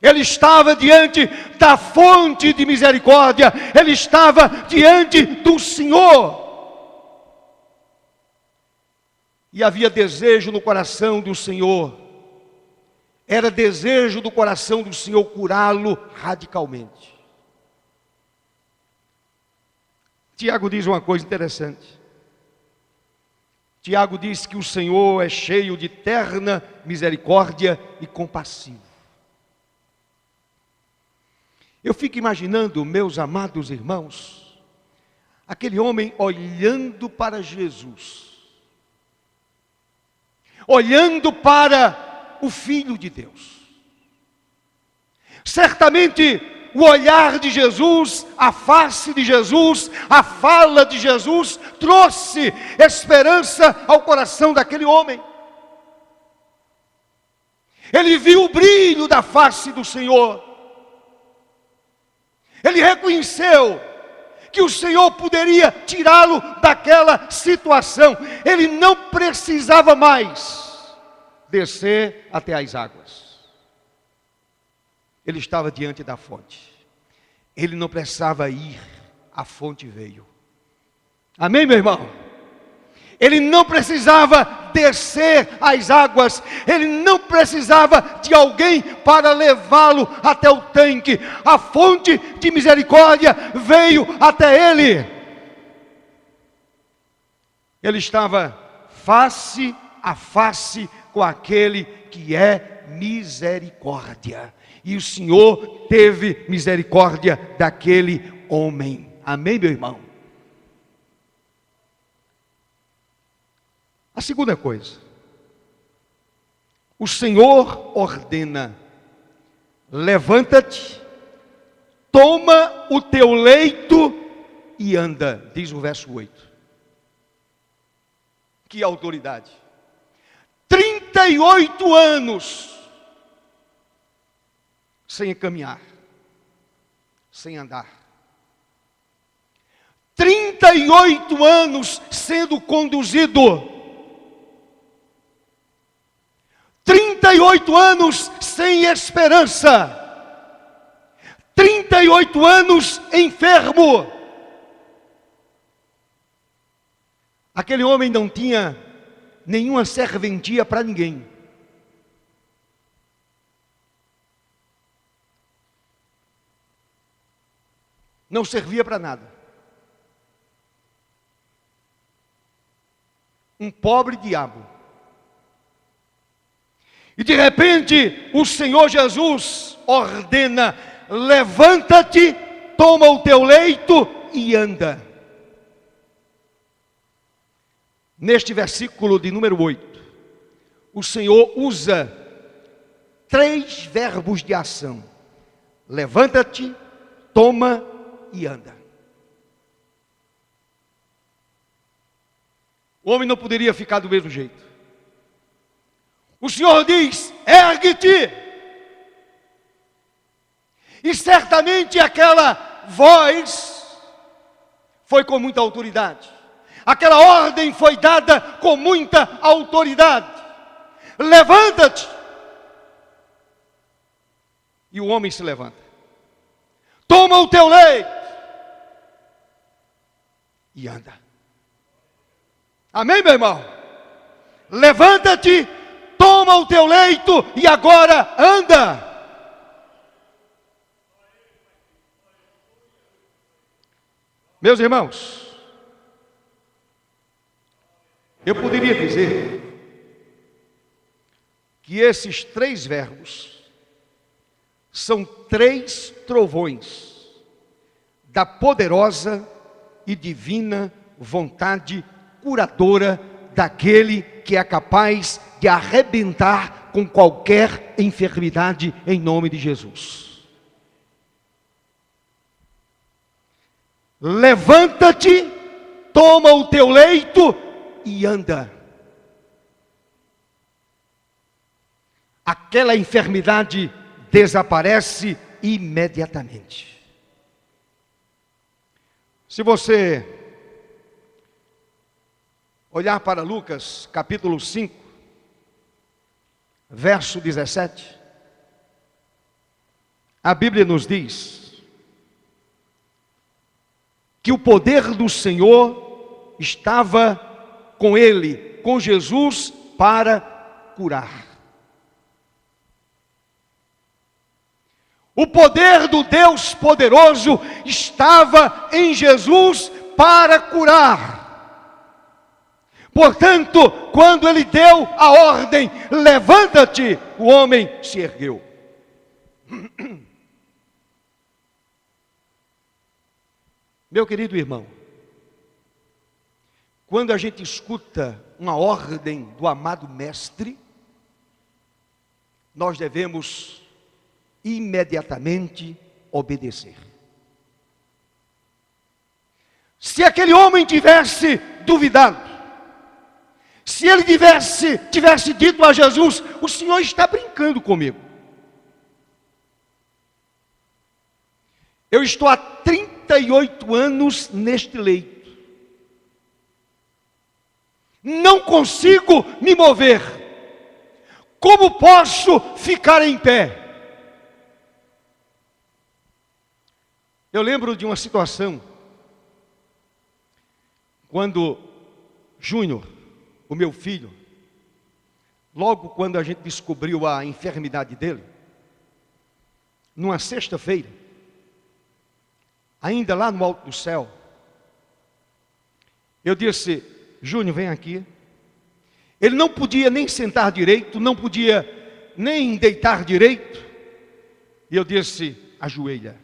Ele estava diante da fonte de misericórdia. Ele estava diante do Senhor. E havia desejo no coração do Senhor. Era desejo do coração do Senhor curá-lo radicalmente. Tiago diz uma coisa interessante. Tiago diz que o Senhor é cheio de terna misericórdia e compassivo. Eu fico imaginando, meus amados irmãos, aquele homem olhando para Jesus, olhando para o Filho de Deus. Certamente o olhar de Jesus, a face de Jesus, a fala de Jesus trouxe esperança ao coração daquele homem. Ele viu o brilho da face do Senhor. Ele reconheceu que o Senhor poderia tirá-lo daquela situação. Ele não precisava mais descer até as águas. Ele estava diante da fonte. Ele não precisava ir, a fonte veio. Amém, meu irmão? Ele não precisava descer as águas. Ele não precisava de alguém para levá-lo até o tanque. A fonte de misericórdia veio até ele. Ele estava face a face com aquele que é misericórdia. E o Senhor teve misericórdia daquele homem. Amém, meu irmão? A segunda coisa. O Senhor ordena: levanta-te, toma o teu leito e anda. Diz o verso 8. Que autoridade. 38 anos sem caminhar, sem andar. 38 anos sendo conduzido. 38 anos sem esperança. 38 anos enfermo. Aquele homem não tinha nenhuma serventia para ninguém. Não servia para nada. Um pobre diabo. E de repente o Senhor Jesus ordena: levanta-te, toma o teu leito e anda. Neste versículo de número 8, o Senhor usa 3 verbos de ação: levanta-te, toma e anda. O homem não poderia ficar do mesmo jeito. O Senhor diz: ergue-te. E certamente aquela voz foi com muita autoridade. Aquela ordem foi dada com muita autoridade. Levanta-te. E o homem se levanta. Toma o teu leito e anda. Amém, meu irmão? Levanta-te, toma o teu leito e agora anda. Meus irmãos, eu poderia dizer que esses 3 verbos são 3 trovões da poderosa e divina vontade curadora daquele que é capaz de arrebentar com qualquer enfermidade em nome de Jesus. Levanta-te, toma o teu leito e anda. Aquela enfermidade desaparece imediatamente. Se você olhar para Lucas capítulo 5, verso 17, a Bíblia nos diz que o poder do Senhor estava com ele com Jesus para curar. O poder do Deus poderoso estava em Jesus para curar. Portanto, quando ele deu a ordem, levanta-te, o homem se ergueu. Meu querido irmão, quando a gente escuta uma ordem do amado Mestre, nós devemos imediatamente obedecer. Se aquele homem tivesse duvidado, se ele tivesse dito a Jesus: o Senhor está brincando comigo. Eu estou há 38 anos neste leito. Não consigo me mover. Como posso ficar em pé? Eu lembro de uma situação, quando Júnior, o meu filho, logo quando a gente descobriu a enfermidade dele, numa sexta-feira, ainda lá no alto do céu, eu disse: Júnior, vem aqui. Ele não podia nem sentar direito, não podia nem deitar direito, e eu disse: ajoelha.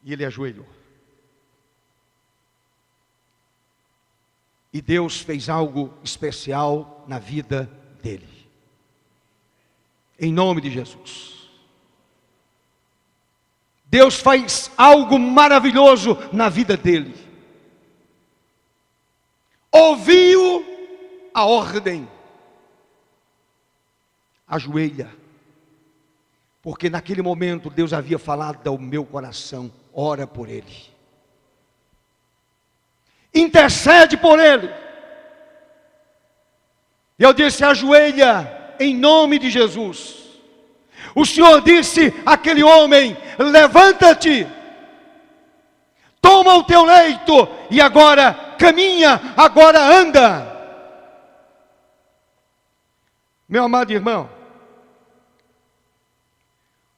E ele ajoelhou. E Deus fez algo especial na vida dele. Em nome de Jesus. Deus faz algo maravilhoso na vida dele. Ouviu a ordem. Ajoelha. Porque naquele momento Deus havia falado ao meu coração: ora por ele. Intercede por ele. E eu disse: ajoelha em nome de Jesus. O Senhor disse àquele homem: levanta-te, toma o teu leito e agora caminha, agora anda. Meu amado irmão,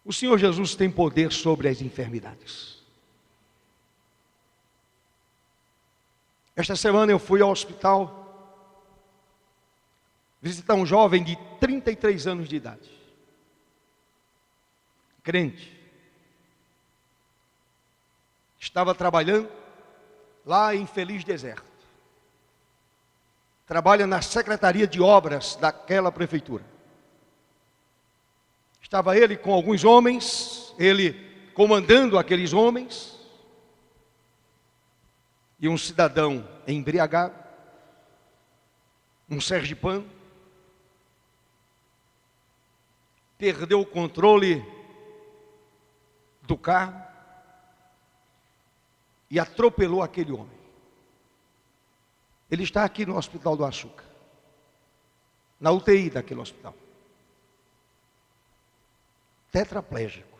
o Senhor Jesus tem poder sobre as enfermidades. Esta semana eu fui ao hospital visitar um jovem de 33 anos de idade, crente. Estava trabalhando lá em Feliz Deserto. Trabalha na secretaria de obras daquela prefeitura. Estava ele com alguns homens, ele comandando aqueles homens, e um cidadão embriagado, um sergipano, perdeu o controle do carro e atropelou aquele homem. Ele está aqui no Hospital do Açúcar, na UTI daquele hospital. Tetraplégico.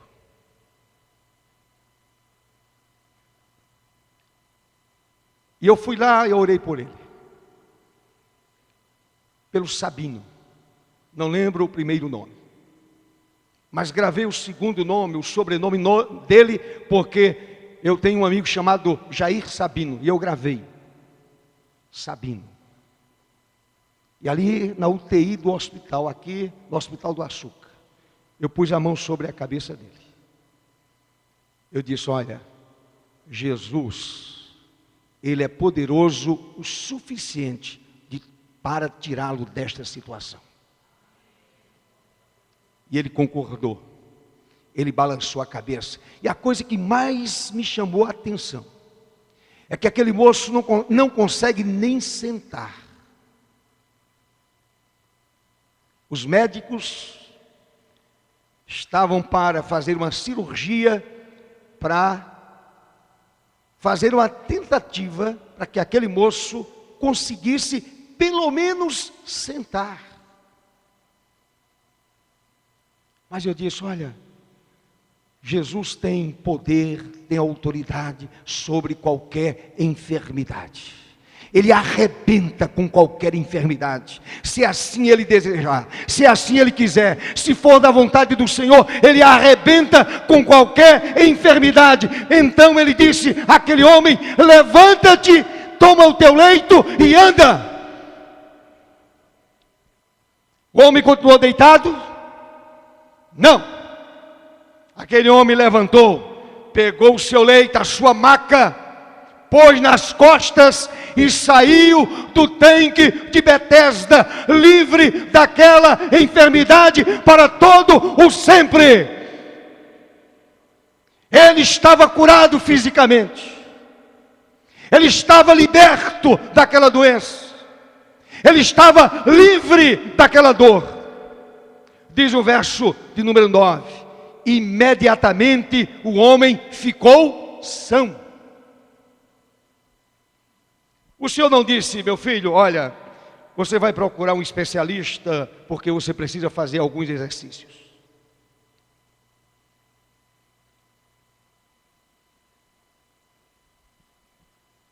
E eu fui lá e orei por ele. Pelo Sabino. Não lembro o primeiro nome. Mas gravei o segundo nome, o sobrenome dele, porque eu tenho um amigo chamado Jair Sabino. E eu gravei. Sabino. E ali na UTI do hospital, aqui no Hospital do Açúcar, eu pus a mão sobre a cabeça dele. Eu disse: olha, Jesus, Ele é poderoso o suficiente para tirá-lo desta situação. E ele concordou. Ele balançou a cabeça. E a coisa que mais me chamou a atenção é que aquele moço não consegue nem sentar. Os médicos estavam para fazer uma cirurgia, para fazer uma tentativa para que aquele moço conseguisse pelo menos sentar. Mas eu disse: olha, Jesus tem poder, tem autoridade sobre qualquer enfermidade. Ele arrebenta com qualquer enfermidade, se assim Ele desejar, se assim Ele quiser, se for da vontade do Senhor, Ele arrebenta com qualquer enfermidade. Então Ele disse àquele homem: levanta-te, toma o teu leito e anda. O homem continuou deitado? Não. Aquele homem levantou, pegou o seu leito, a sua maca, pôs nas costas e saiu do tanque de Betesda, livre daquela enfermidade para todo o sempre. Ele estava curado fisicamente, ele estava liberto daquela doença, ele estava livre daquela dor. Diz o verso de número 9: imediatamente o homem ficou são. O Senhor não disse: meu filho, olha, você vai procurar um especialista porque você precisa fazer alguns exercícios.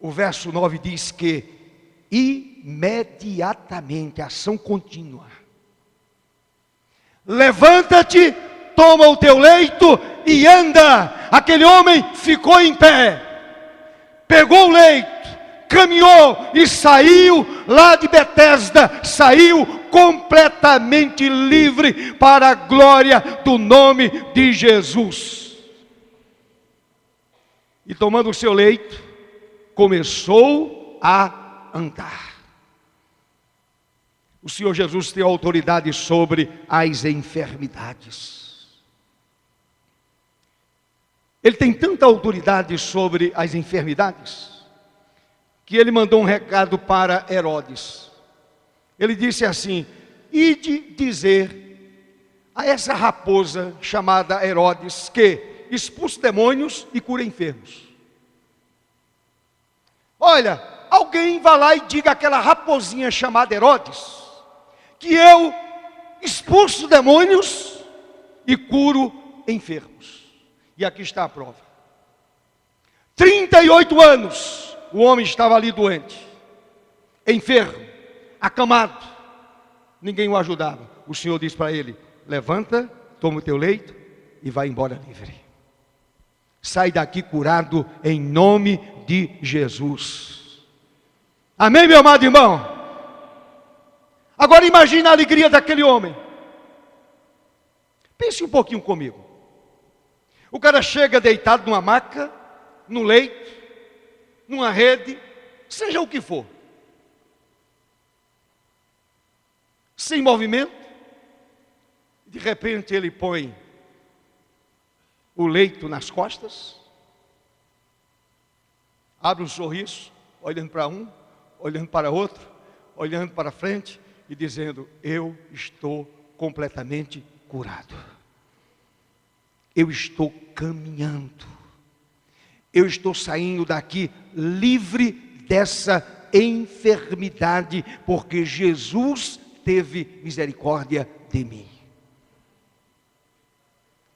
O verso 9 diz que imediatamente, ação contínua. Levanta-te, toma o teu leito e anda. Aquele homem ficou em pé, pegou o leito, caminhou e saiu lá de Betesda, saiu completamente livre para a glória do nome de Jesus. E tomando o seu leito, começou a andar. O Senhor Jesus tem autoridade sobre as enfermidades. Ele tem tanta autoridade sobre as enfermidades que ele mandou um recado para Herodes. Ele disse assim: ide dizer a essa raposa chamada Herodes que expulse demônios e cura enfermos. Olha, alguém vá lá e diga àquela raposinha chamada Herodes que eu expulso demônios e curo enfermos. E aqui está a prova. 38 anos o homem estava ali doente, enfermo, acamado, ninguém o ajudava. O Senhor disse para ele: levanta, toma o teu leito e vai embora livre. Sai daqui curado em nome de Jesus. Amém, meu amado irmão? Agora imagine a alegria daquele homem. Pense um pouquinho comigo. O cara chega deitado numa maca, no leito, numa rede, seja o que for, sem movimento. De repente ele põe o leito nas costas, abre um sorriso, olhando para um, olhando para outro, olhando para frente e dizendo: eu estou completamente curado. Eu estou caminhando. Eu estou saindo daqui livre dessa enfermidade, porque Jesus teve misericórdia de mim.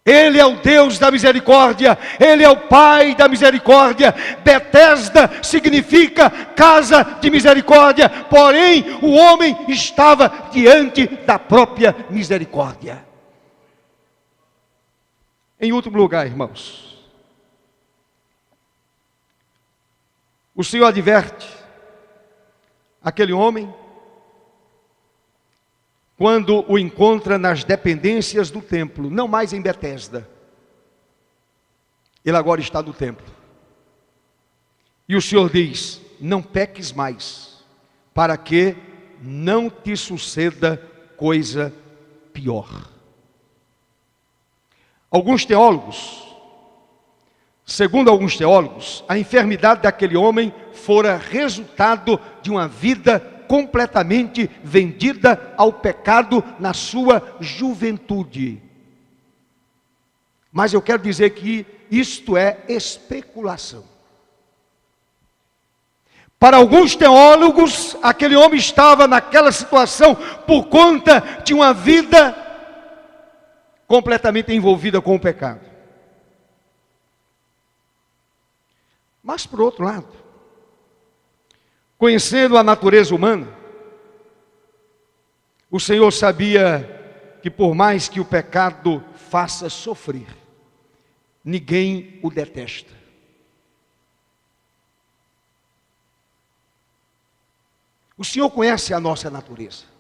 Ele é o Deus da misericórdia, Ele é o Pai da misericórdia. Betesda significa casa de misericórdia, porém o homem estava diante da própria misericórdia. Em último lugar, irmãos, o Senhor adverte aquele homem quando o encontra nas dependências do templo, não mais em Betesda. Ele agora está no templo. E o Senhor diz: não peques mais, para que não te suceda coisa pior. Segundo alguns teólogos, a enfermidade daquele homem fora resultado de uma vida completamente vendida ao pecado na sua juventude. Mas eu quero dizer que isto é especulação. Para alguns teólogos, aquele homem estava naquela situação por conta de uma vida completamente envolvida com o pecado. Mas, por outro lado, conhecendo a natureza humana, o Senhor sabia que por mais que o pecado faça sofrer, ninguém o detesta. O Senhor conhece a nossa natureza.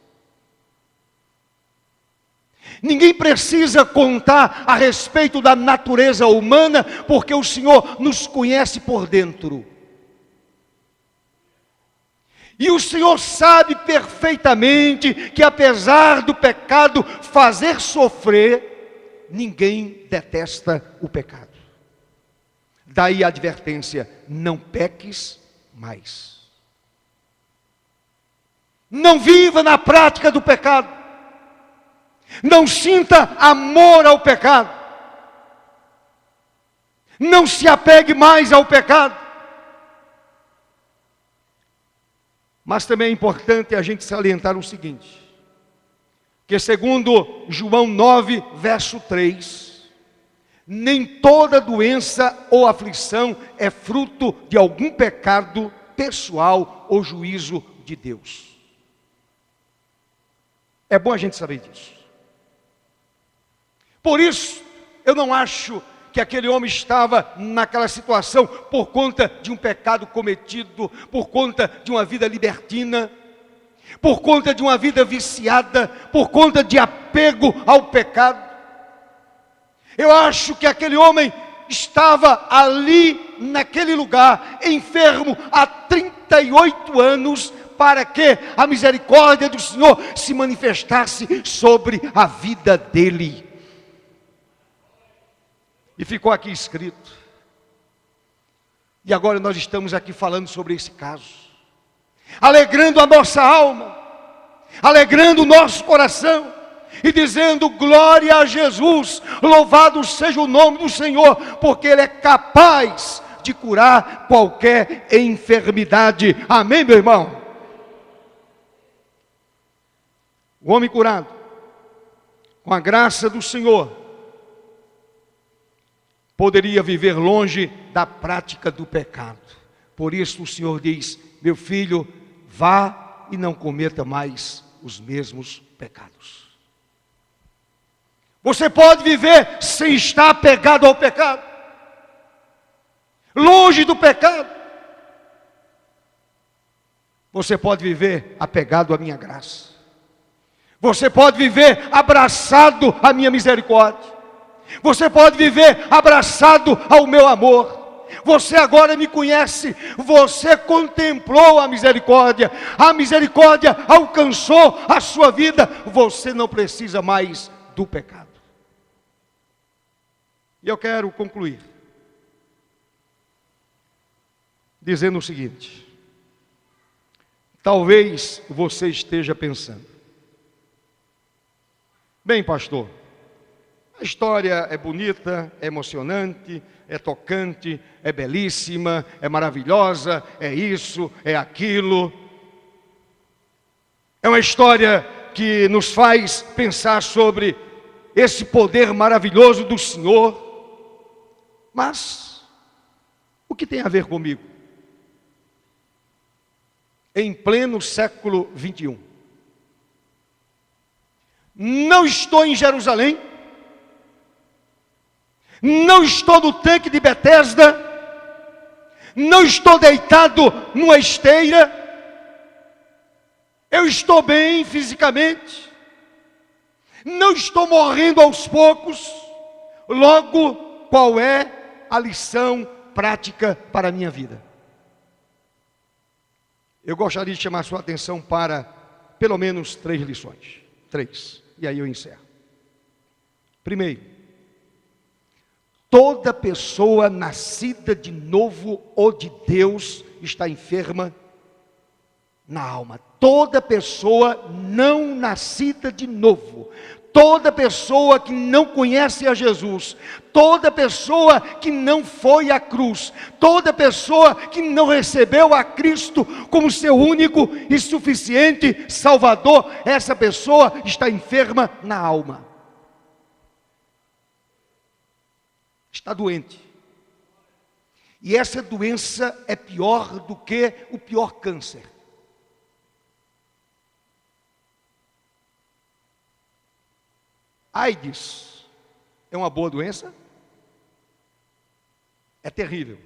Ninguém precisa contar a respeito da natureza humana, porque o Senhor nos conhece por dentro. E o Senhor sabe perfeitamente que apesar do pecado fazer sofrer, ninguém detesta o pecado. Daí a advertência: não peques mais. Não viva na prática do pecado. Não sinta amor ao pecado. Não se apegue mais ao pecado. Mas também é importante a gente salientar o seguinte: que segundo João 9, verso 3, nem toda doença ou aflição é fruto de algum pecado pessoal ou juízo de Deus. É bom a gente saber disso. Por isso, eu não acho que aquele homem estava naquela situação por conta de um pecado cometido, por conta de uma vida libertina, por conta de uma vida viciada, por conta de apego ao pecado. Eu acho que aquele homem estava ali, naquele lugar, enfermo há 38 anos, para que a misericórdia do Senhor se manifestasse sobre a vida dele. E ficou aqui escrito. E agora nós estamos aqui falando sobre esse caso, alegrando a nossa alma, alegrando o nosso coração, e dizendo: glória a Jesus, louvado seja o nome do Senhor, porque Ele é capaz de curar qualquer enfermidade. Amém, meu irmão? O homem curado, com a graça do Senhor, poderia viver longe da prática do pecado. Por isso o Senhor diz: meu filho, vá e não cometa mais os mesmos pecados. Você pode viver sem estar apegado ao pecado, longe do pecado. Você pode viver apegado à minha graça. Você pode viver abraçado à minha misericórdia. Você pode viver abraçado ao meu amor. Você agora me conhece. Você contemplou a misericórdia alcançou a sua vida. Você não precisa mais do pecado. E eu quero concluir dizendo o seguinte: talvez você esteja pensando: bem, pastor, a história é bonita, é emocionante, é tocante, é belíssima, é maravilhosa, é isso, é aquilo. É uma história que nos faz pensar sobre esse poder maravilhoso do Senhor. Mas, o que tem a ver comigo? Em pleno século 21. Não estou em Jerusalém, não estou no tanque de Betesda, não estou deitado numa esteira, eu estou bem fisicamente, não estou morrendo aos poucos. Logo, qual é a lição prática para a minha vida? Eu gostaria de chamar a sua atenção para pelo menos 3 lições. 3, e aí eu encerro. Primeiro, toda pessoa nascida de novo ou de Deus está enferma na alma. Toda pessoa não nascida de novo, toda pessoa que não conhece a Jesus, toda pessoa que não foi à cruz, toda pessoa que não recebeu a Cristo como seu único e suficiente Salvador, essa pessoa está enferma na alma. Está doente. E essa doença é pior do que o pior câncer. AIDS é uma boa doença? É terrível.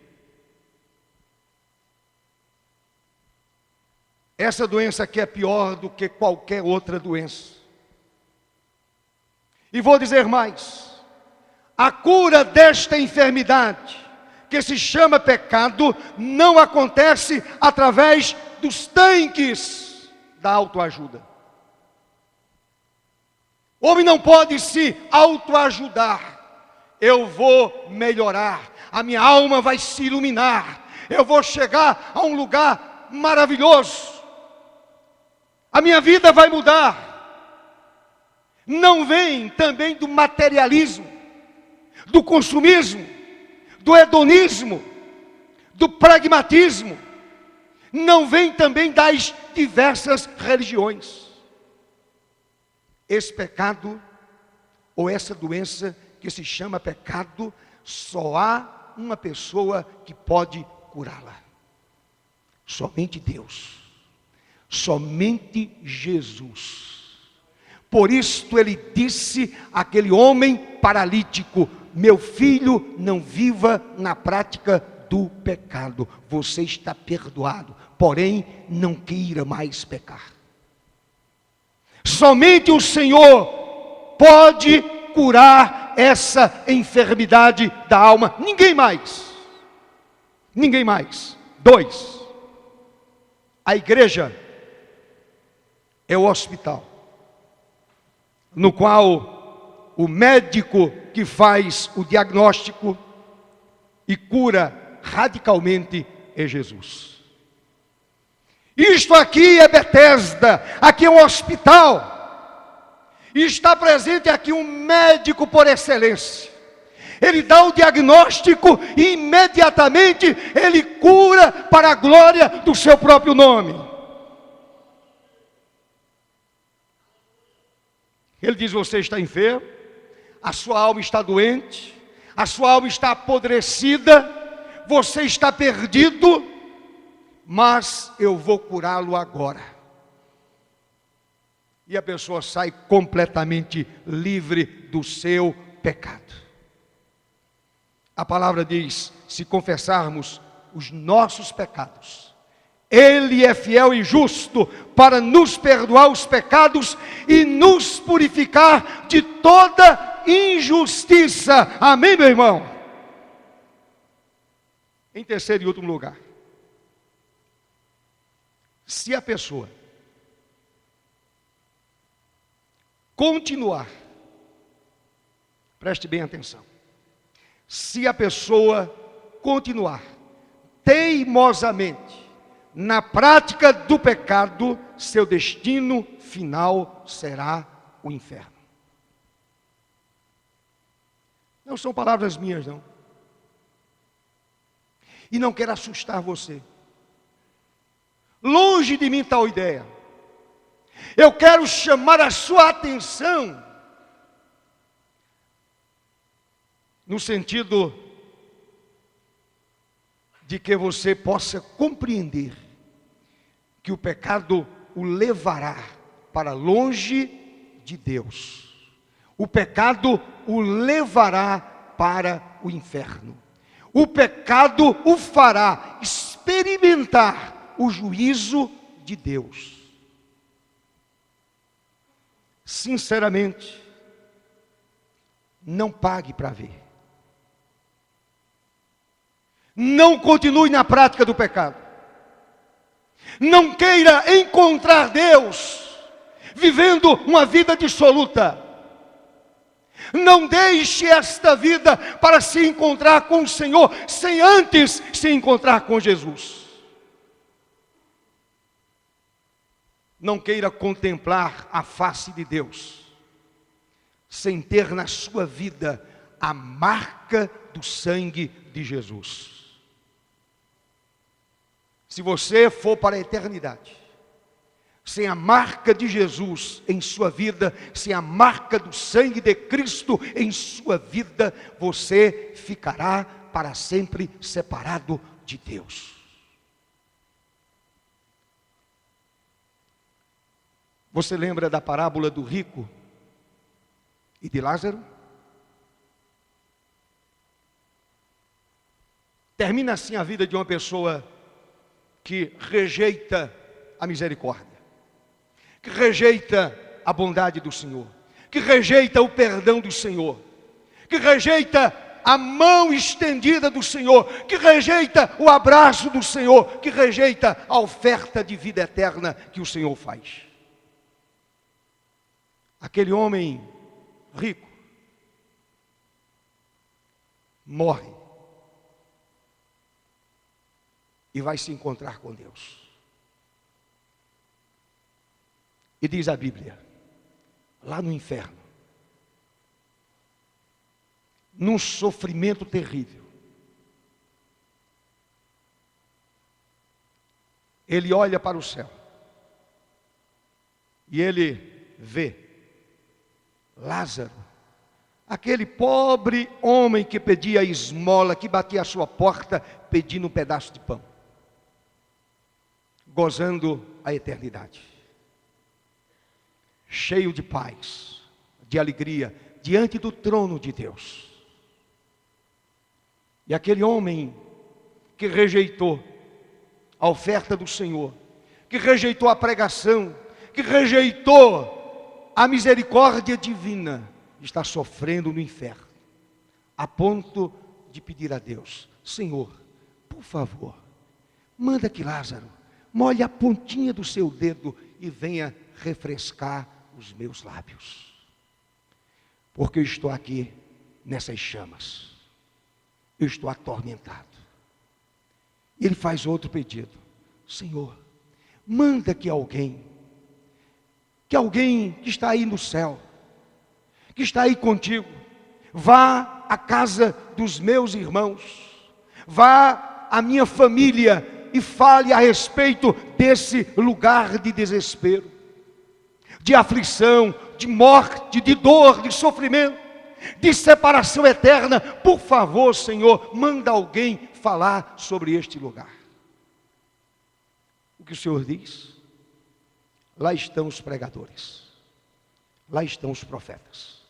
Essa doença aqui é pior do que qualquer outra doença. E vou dizer mais: a cura desta enfermidade, que se chama pecado, não acontece através dos tanques da autoajuda. O homem não pode se autoajudar. Eu vou melhorar, a minha alma vai se iluminar, eu vou chegar a um lugar maravilhoso, a minha vida vai mudar. Não vem também do materialismo, do consumismo, do hedonismo, do pragmatismo. Não vem também das diversas religiões. Esse pecado, ou essa doença que se chama pecado, só há uma pessoa que pode curá-la. Somente Deus. Somente Jesus. Por isto ele disse àquele homem paralítico: meu filho, não viva na prática do pecado. Você está perdoado, porém não queira mais pecar. Somente o Senhor pode curar essa enfermidade da alma. Ninguém mais. Ninguém mais. 2. A igreja é o hospital no qual o médico que faz o diagnóstico e cura radicalmente é Jesus. Isto aqui é Betesda, aqui é um hospital, e está presente aqui um médico por excelência. Ele dá o diagnóstico e imediatamente ele cura para a glória do seu próprio nome. Ele diz: você está enfermo, a sua alma está doente, a sua alma está apodrecida, você está perdido, mas eu vou curá-lo agora. E a pessoa sai completamente livre do seu pecado. A palavra diz: se confessarmos os nossos pecados, Ele é fiel e justo para nos perdoar os pecados e nos purificar de toda injustiça. Amém, meu irmão? Em terceiro e último lugar, se a pessoa continuar, preste bem atenção, se a pessoa continuar teimosamente na prática do pecado, seu destino final será o inferno. Não são palavras minhas, não. E não quero assustar você. Longe de mim tal ideia. Eu quero chamar a sua atenção no sentido de que você possa compreender que o pecado o levará para longe de Deus. O pecado o levará para o inferno. O pecado o fará experimentar o juízo de Deus. Sinceramente, não pague para ver. Não continue na prática do pecado. Não queira encontrar Deus vivendo uma vida dissoluta. Não deixe esta vida para se encontrar com o Senhor sem antes se encontrar com Jesus. Não queira contemplar a face de Deus sem ter na sua vida a marca do sangue de Jesus. Se você for para a eternidade sem a marca de Jesus em sua vida, sem a marca do sangue de Cristo em sua vida, você ficará para sempre separado de Deus. Você lembra da parábola do rico e de Lázaro? Termina assim a vida de uma pessoa que rejeita a misericórdia, que rejeita a bondade do Senhor, que rejeita o perdão do Senhor, que rejeita a mão estendida do Senhor, que rejeita o abraço do Senhor, que rejeita a oferta de vida eterna que o Senhor faz. Aquele homem rico morre e vai se encontrar com Deus. E diz a Bíblia, lá no inferno, num sofrimento terrível, ele olha para o céu e ele vê Lázaro, aquele pobre homem que pedia esmola, que batia a sua porta pedindo um pedaço de pão, gozando a eternidade, cheio de paz, de alegria, diante do trono de Deus. E aquele homem que rejeitou a oferta do Senhor, que rejeitou a pregação, que rejeitou a misericórdia divina, está sofrendo no inferno, a ponto de pedir a Deus: Senhor, por favor, manda que Lázaro molhe a pontinha do seu dedo e venha refrescar os meus lábios, porque eu estou aqui nessas chamas, eu estou atormentado. Ele faz outro pedido: Senhor, manda que alguém que está aí no céu, que está aí contigo, vá à casa dos meus irmãos, vá à minha família e fale a respeito desse lugar de desespero, de aflição, de morte, de dor, de sofrimento, de separação eterna. Por favor, Senhor, manda alguém falar sobre este lugar. O que o Senhor diz? Lá estão os pregadores, lá estão os profetas,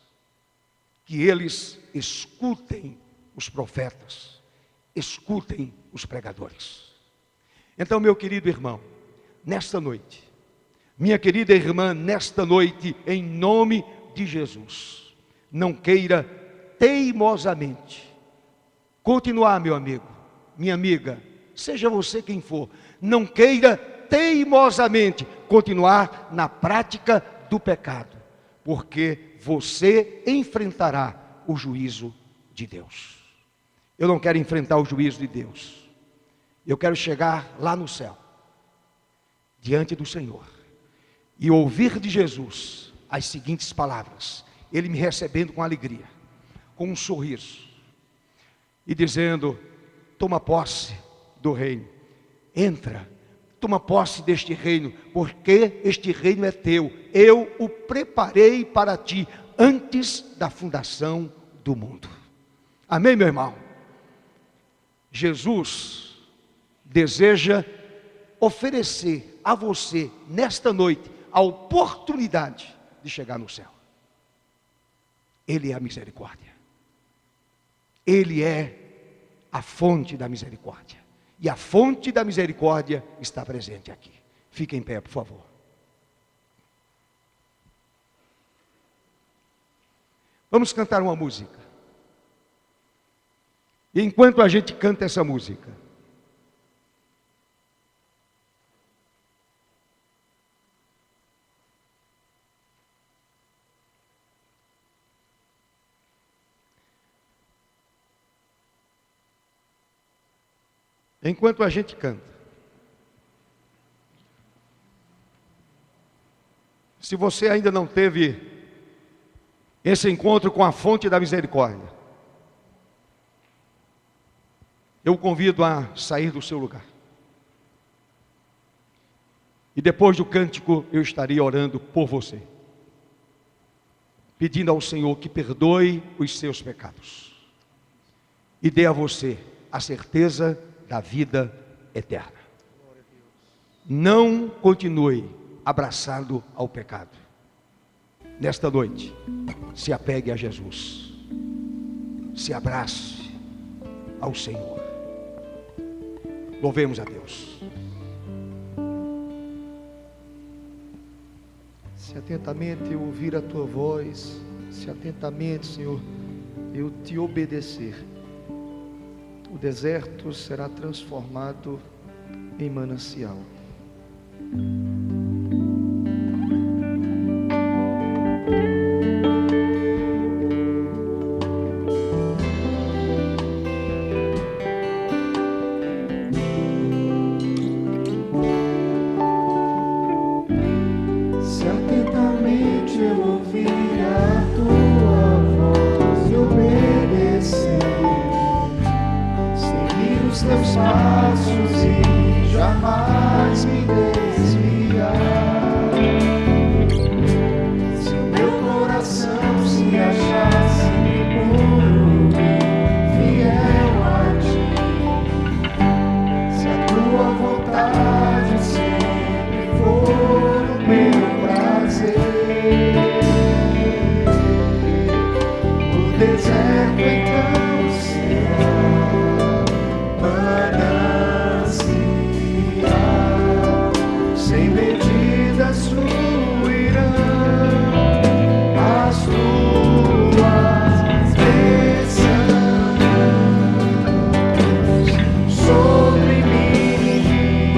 que eles escutem os profetas, escutem os pregadores. Então, meu querido irmão, nesta noite, minha querida irmã, nesta noite, em nome de Jesus, não queira teimosamente continuar, meu amigo, minha amiga, seja você quem for, não queira teimosamente continuar na prática do pecado, porque você enfrentará o juízo de Deus. Eu não quero enfrentar o juízo de Deus, eu quero chegar lá no céu, diante do Senhor, e ouvir de Jesus as seguintes palavras, Ele me recebendo com alegria, com um sorriso, e dizendo: toma posse do reino, entra, toma posse deste reino, porque este reino é teu, eu o preparei para ti, antes da fundação do mundo. Amém, meu irmão? Jesus deseja oferecer a você, nesta noite, a oportunidade de chegar no céu. Ele é a misericórdia, Ele é a fonte da misericórdia, e a fonte da misericórdia está presente aqui. Fique em pé, por favor. Vamos cantar uma música, e enquanto a gente canta essa música, se você ainda não teve esse encontro com a fonte da misericórdia, eu o convido a sair do seu lugar. E depois do cântico eu estaria orando por você, pedindo ao Senhor que perdoe os seus pecados, e dê a você a certeza da vida eterna. Não continue abraçado ao pecado. Nesta noite, se apegue a Jesus. Se abrace ao Senhor. Louvemos a Deus. Se atentamente eu ouvir a tua voz, se atentamente, Senhor, eu te obedecer, o deserto será transformado em manancial. Se atentamente eu ouvir a tua voz e obedecer, seguir os teus passos e jamais me desviar. Se o meu coração se achasse puro e fiel a ti, se a tua vontade sempre for o meu prazer, o deserto então será manancial, sem medidas fluirão as tuas bênçãos sobre mim,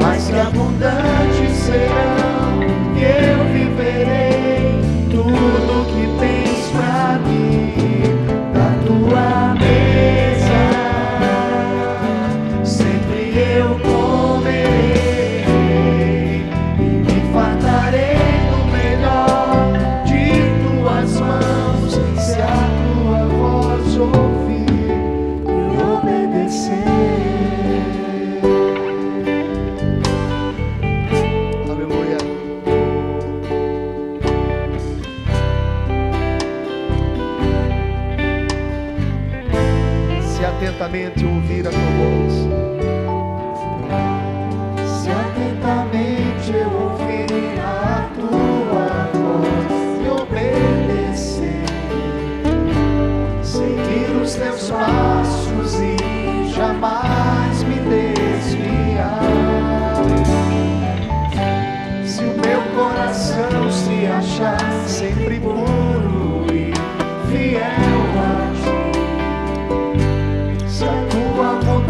mais que abundantes serão, e eu viverei tudo que tens pra mim, da tua mesa sempre eu comerei e me fartarei do melhor de tuas mãos, se a tua voz ouvir e obedecer. Aleluia. Se atentamente ouvir a tua voz, Se atentamente eu ouvir a tua voz e obedecer, seguir os teus passos e jamais me desviar. Se o meu coração se achar sempre puro e fiel a ti, se a tua vontade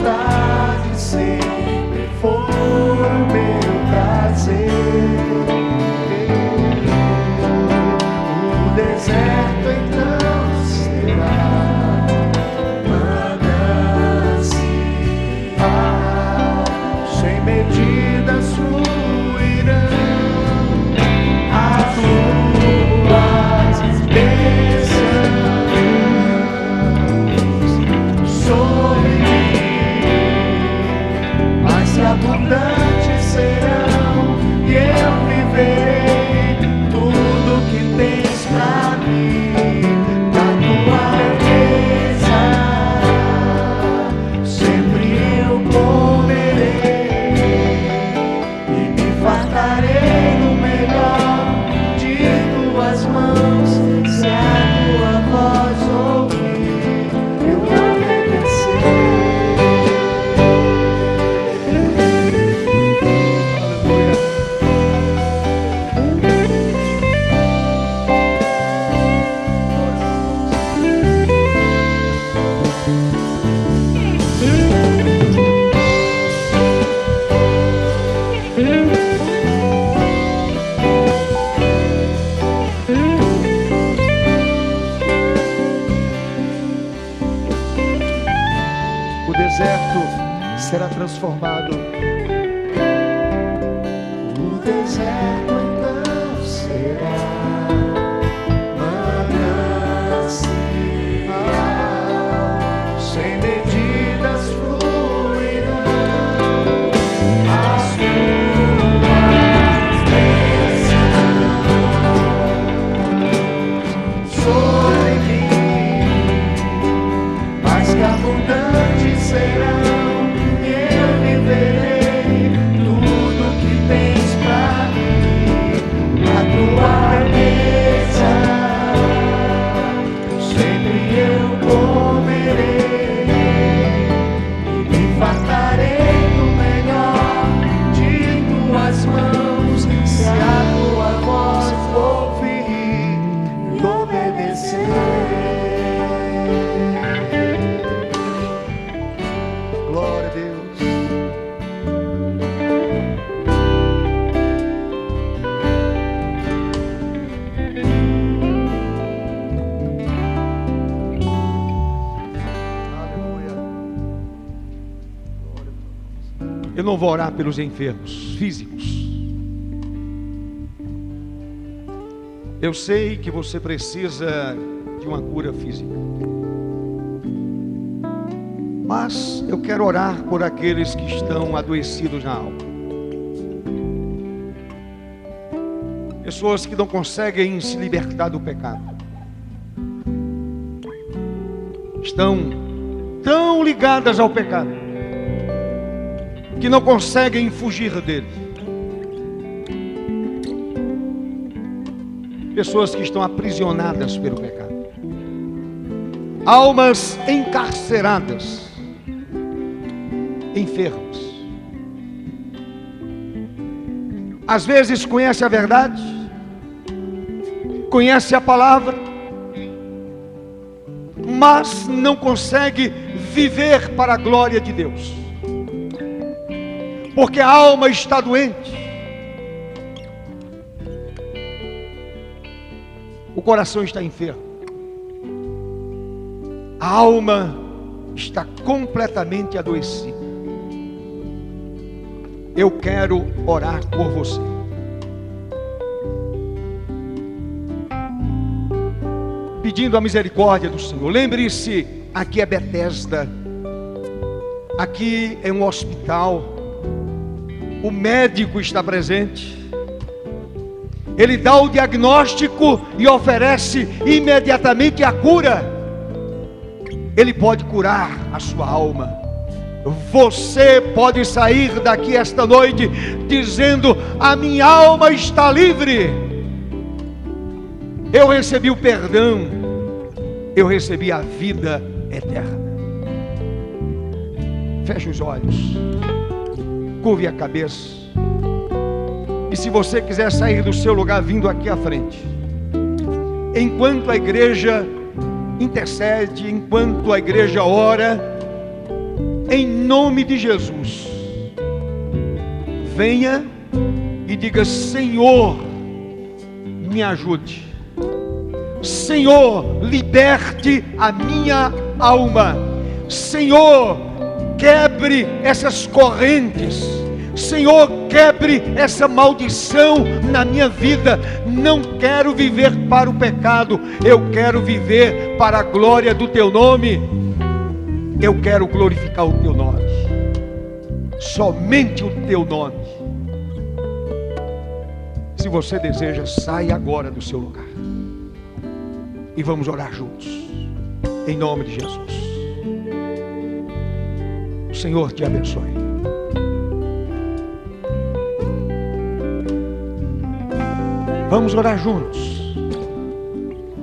não vou orar pelos enfermos físicos. Eu sei que você precisa de uma cura física, mas eu quero orar por aqueles que estão adoecidos na alma. Pessoas que não conseguem se libertar do pecado, estão tão ligadas ao pecado que não conseguem fugir dele. Pessoas que estão aprisionadas pelo pecado, almas encarceradas, enfermas. Às vezes conhece a verdade, conhece a palavra, mas não consegue viver para a glória de Deus, porque a alma está doente, o coração está enfermo, a alma está completamente adoecida. Eu quero orar por você. Pedindo a misericórdia do Senhor. Lembre-se, aqui é Betesda, aqui é um hospital, o médico está presente, ele dá o diagnóstico e oferece imediatamente a cura. Ele pode curar a sua alma. Você pode sair daqui esta noite dizendo: a minha alma está livre, eu recebi o perdão, eu recebi a vida eterna. Feche os olhos, curve a cabeça, e se você quiser sair do seu lugar vindo aqui à frente, enquanto a igreja intercede, enquanto a igreja ora, em nome de Jesus, venha e diga: Senhor, me ajude. Senhor, liberte a minha alma. Senhor, quebre essas correntes. Senhor, quebre essa maldição na minha vida. Não quero viver para o pecado, eu quero viver para a glória do Teu nome. Eu quero glorificar o Teu nome, somente o Teu nome. Se você deseja, saia agora do seu lugar e vamos orar juntos, em nome de Jesus. O Senhor te abençoe. Vamos orar juntos.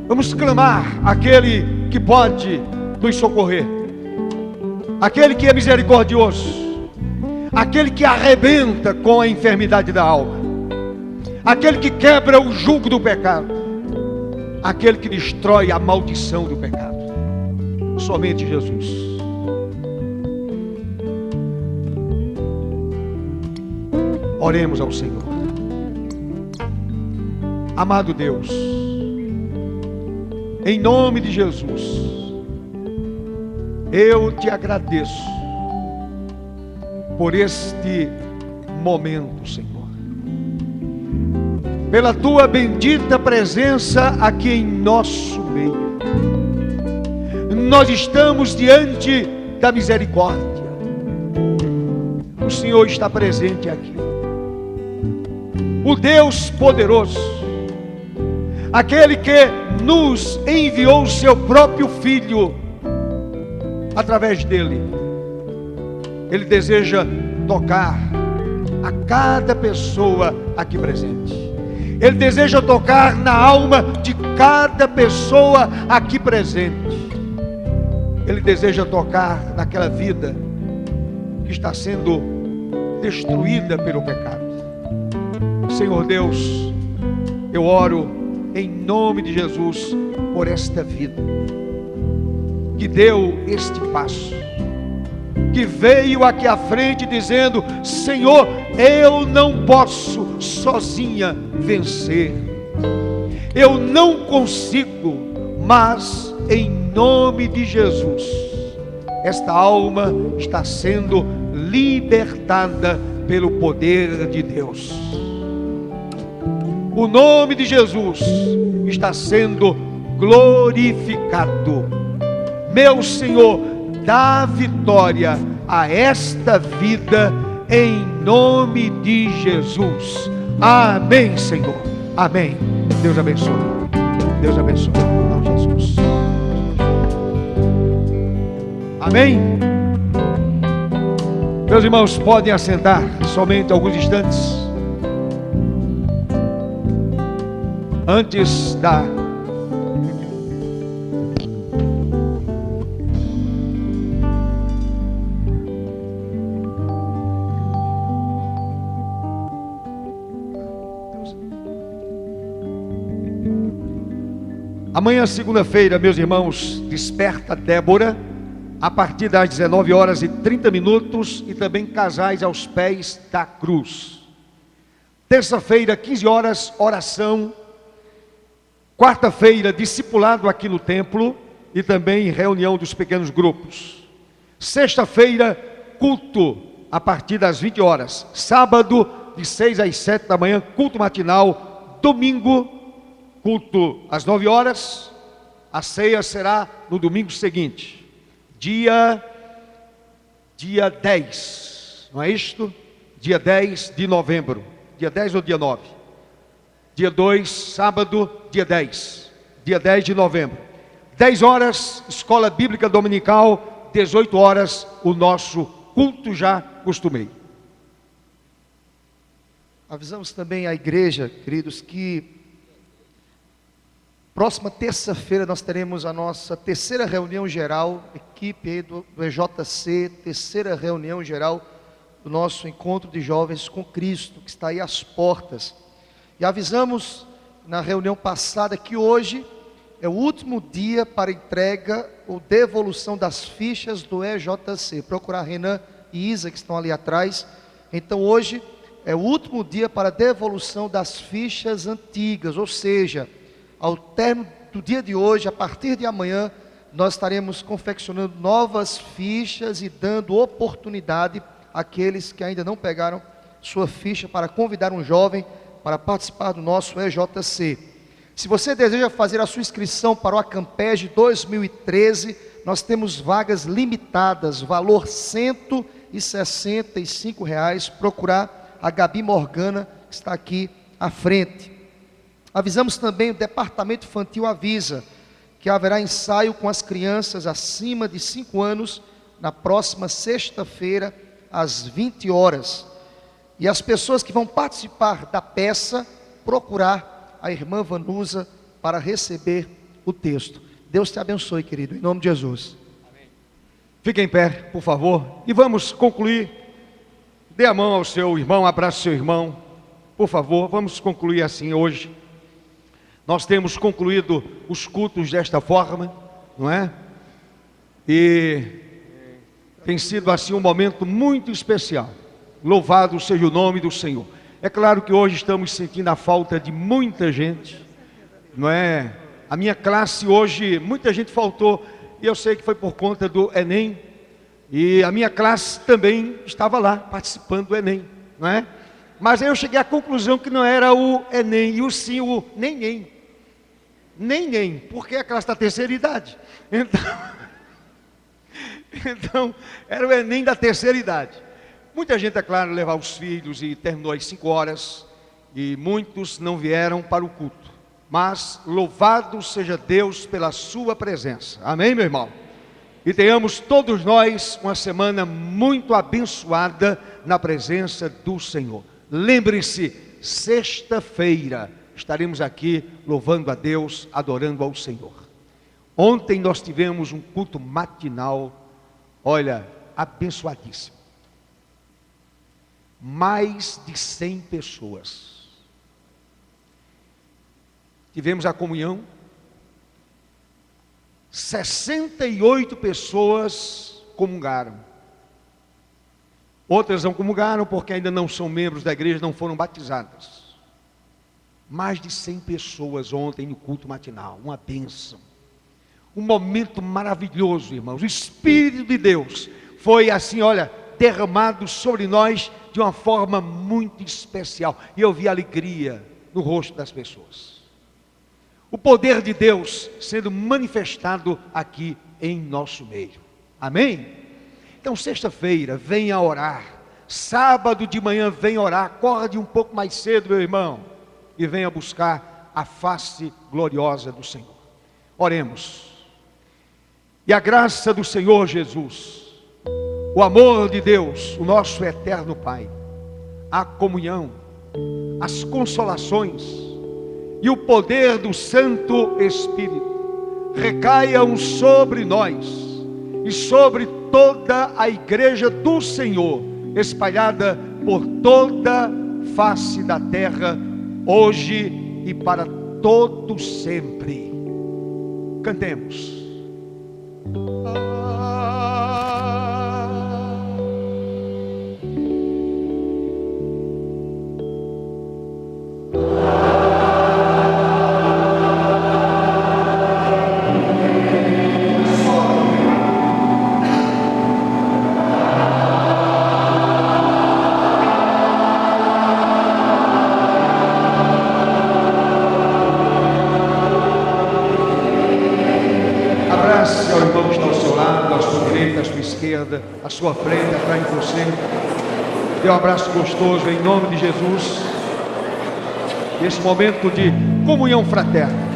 Vamos clamar aquele que pode nos socorrer, aquele que é misericordioso, aquele que arrebenta com a enfermidade da alma, aquele que quebra o jugo do pecado, aquele que destrói a maldição do pecado. Somente Jesus. Oremos ao Senhor. Amado Deus, em nome de Jesus, eu te agradeço por este momento, Senhor, pela tua bendita presença aqui em nosso meio. Nós estamos diante da misericórdia. O Senhor está presente aqui, o Deus poderoso, aquele que nos enviou o seu próprio Filho. Através dele, ele deseja tocar a cada pessoa aqui presente. Ele deseja tocar na alma de cada pessoa aqui presente. Ele deseja tocar naquela vida que está sendo destruída pelo pecado. Senhor Deus, eu oro em nome de Jesus por esta vida que deu este passo, que veio aqui à frente dizendo: Senhor, eu não posso sozinha vencer, eu não consigo, mas em nome de Jesus, esta alma está sendo libertada pelo poder de Deus. O nome de Jesus está sendo glorificado. Meu Senhor, dá vitória a esta vida em nome de Jesus. Amém, Senhor. Amém. Deus abençoe. Deus abençoe. Em nome de Jesus. Amém. Meus irmãos, podem assentar somente alguns instantes. Antes da amanhã, segunda-feira, meus irmãos, desperta Débora, a partir das 19h30, e também casais aos pés da cruz. Terça-feira, 15h, oração. Quarta-feira, discipulado aqui no templo e também reunião dos pequenos grupos. Sexta-feira, culto a partir das 20h. Sábado, de 6 às 7 da manhã, culto matinal. Domingo, culto às 9h. A ceia será no domingo seguinte, dia 10, não é isto? Dia 10 de novembro, dia 10 ou dia 9? Dia 2, sábado, dia 10 de novembro. 10h, escola bíblica dominical. 18h, o nosso culto já costumeiro. Avisamos também a igreja, queridos, que próxima terça-feira nós teremos a nossa terceira reunião geral, equipe aí do EJC, terceira reunião geral do nosso encontro de jovens com Cristo, que está aí às portas. E avisamos na reunião passada que hoje é o último dia para entrega ou devolução das fichas do EJC. Procurar Renan e Isa, que estão ali atrás. Então hoje é o último dia para devolução das fichas antigas, ou seja, ao término do dia de hoje, a partir de amanhã, nós estaremos confeccionando novas fichas e dando oportunidade àqueles que ainda não pegaram sua ficha para convidar um jovem para participar do nosso EJC. Se você deseja fazer a sua inscrição para o Acampege 2013, nós temos vagas limitadas, valor R$ 165. Procurar a Gabi Morgana, que está aqui à frente. Avisamos também, o Departamento Infantil avisa que haverá ensaio com as crianças acima de 5 anos na próxima sexta-feira, às 20h. E as pessoas que vão participar da peça, procurar a irmã Vanusa para receber o texto. Deus te abençoe, querido, em nome de Jesus. Amém. Fique em pé, por favor, e vamos concluir. Dê a mão ao seu irmão, abrace seu irmão, por favor. Vamos concluir assim hoje. Nós temos concluído os cultos desta forma, não é? E tem sido assim um momento muito especial. Louvado seja o nome do Senhor. É claro que hoje estamos sentindo a falta de muita gente, não é? A minha classe hoje, muita gente faltou, e eu sei que foi por conta do Enem, e a minha classe também estava lá, participando do Enem, não é? Mas aí eu cheguei à conclusão que não era o Enem, e sim o nem, porque é a classe da terceira idade. Então, era o Enem da terceira idade. Muita gente, é claro, levar os filhos e terminou às 5h, e muitos não vieram para o culto. Mas louvado seja Deus pela sua presença. Amém, meu irmão? E tenhamos todos nós uma semana muito abençoada na presença do Senhor. Lembre-se, sexta-feira estaremos aqui louvando a Deus, adorando ao Senhor. Ontem nós tivemos um culto matinal, olha, abençoadíssimo. Mais de 100 pessoas. Tivemos a comunhão. 68 pessoas comungaram. Outras não comungaram porque ainda não são membros da igreja, não foram batizadas. Mais de 100 pessoas ontem no culto matinal. Uma bênção. Um momento maravilhoso, irmãos. O Espírito de Deus foi assim, olha, derramado sobre nós de uma forma muito especial. E eu vi alegria no rosto das pessoas. O poder de Deus sendo manifestado aqui em nosso meio. Amém? Então, sexta-feira, venha orar. Sábado de manhã, venha orar. Acorde um pouco mais cedo, meu irmão, e venha buscar a face gloriosa do Senhor. Oremos. E a graça do Senhor Jesus, o amor de Deus, o nosso eterno Pai, a comunhão, as consolações e o poder do Santo Espírito recaiam sobre nós e sobre toda a igreja do Senhor, espalhada por toda face da terra, hoje e para todo sempre. Cantemos. Abrace ao irmão que está ao seu lado, à sua direita, à sua esquerda, à sua frente, atrás de você. Dê um abraço gostoso em nome de Jesus. Esse momento de comunhão fraterna.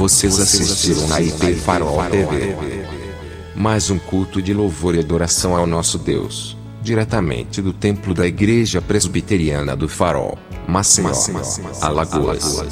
Vocês assistiram na IP Farol TV. Mais um culto de louvor e adoração ao nosso Deus, diretamente do templo da Igreja Presbiteriana do Farol, Maceió, Alagoas.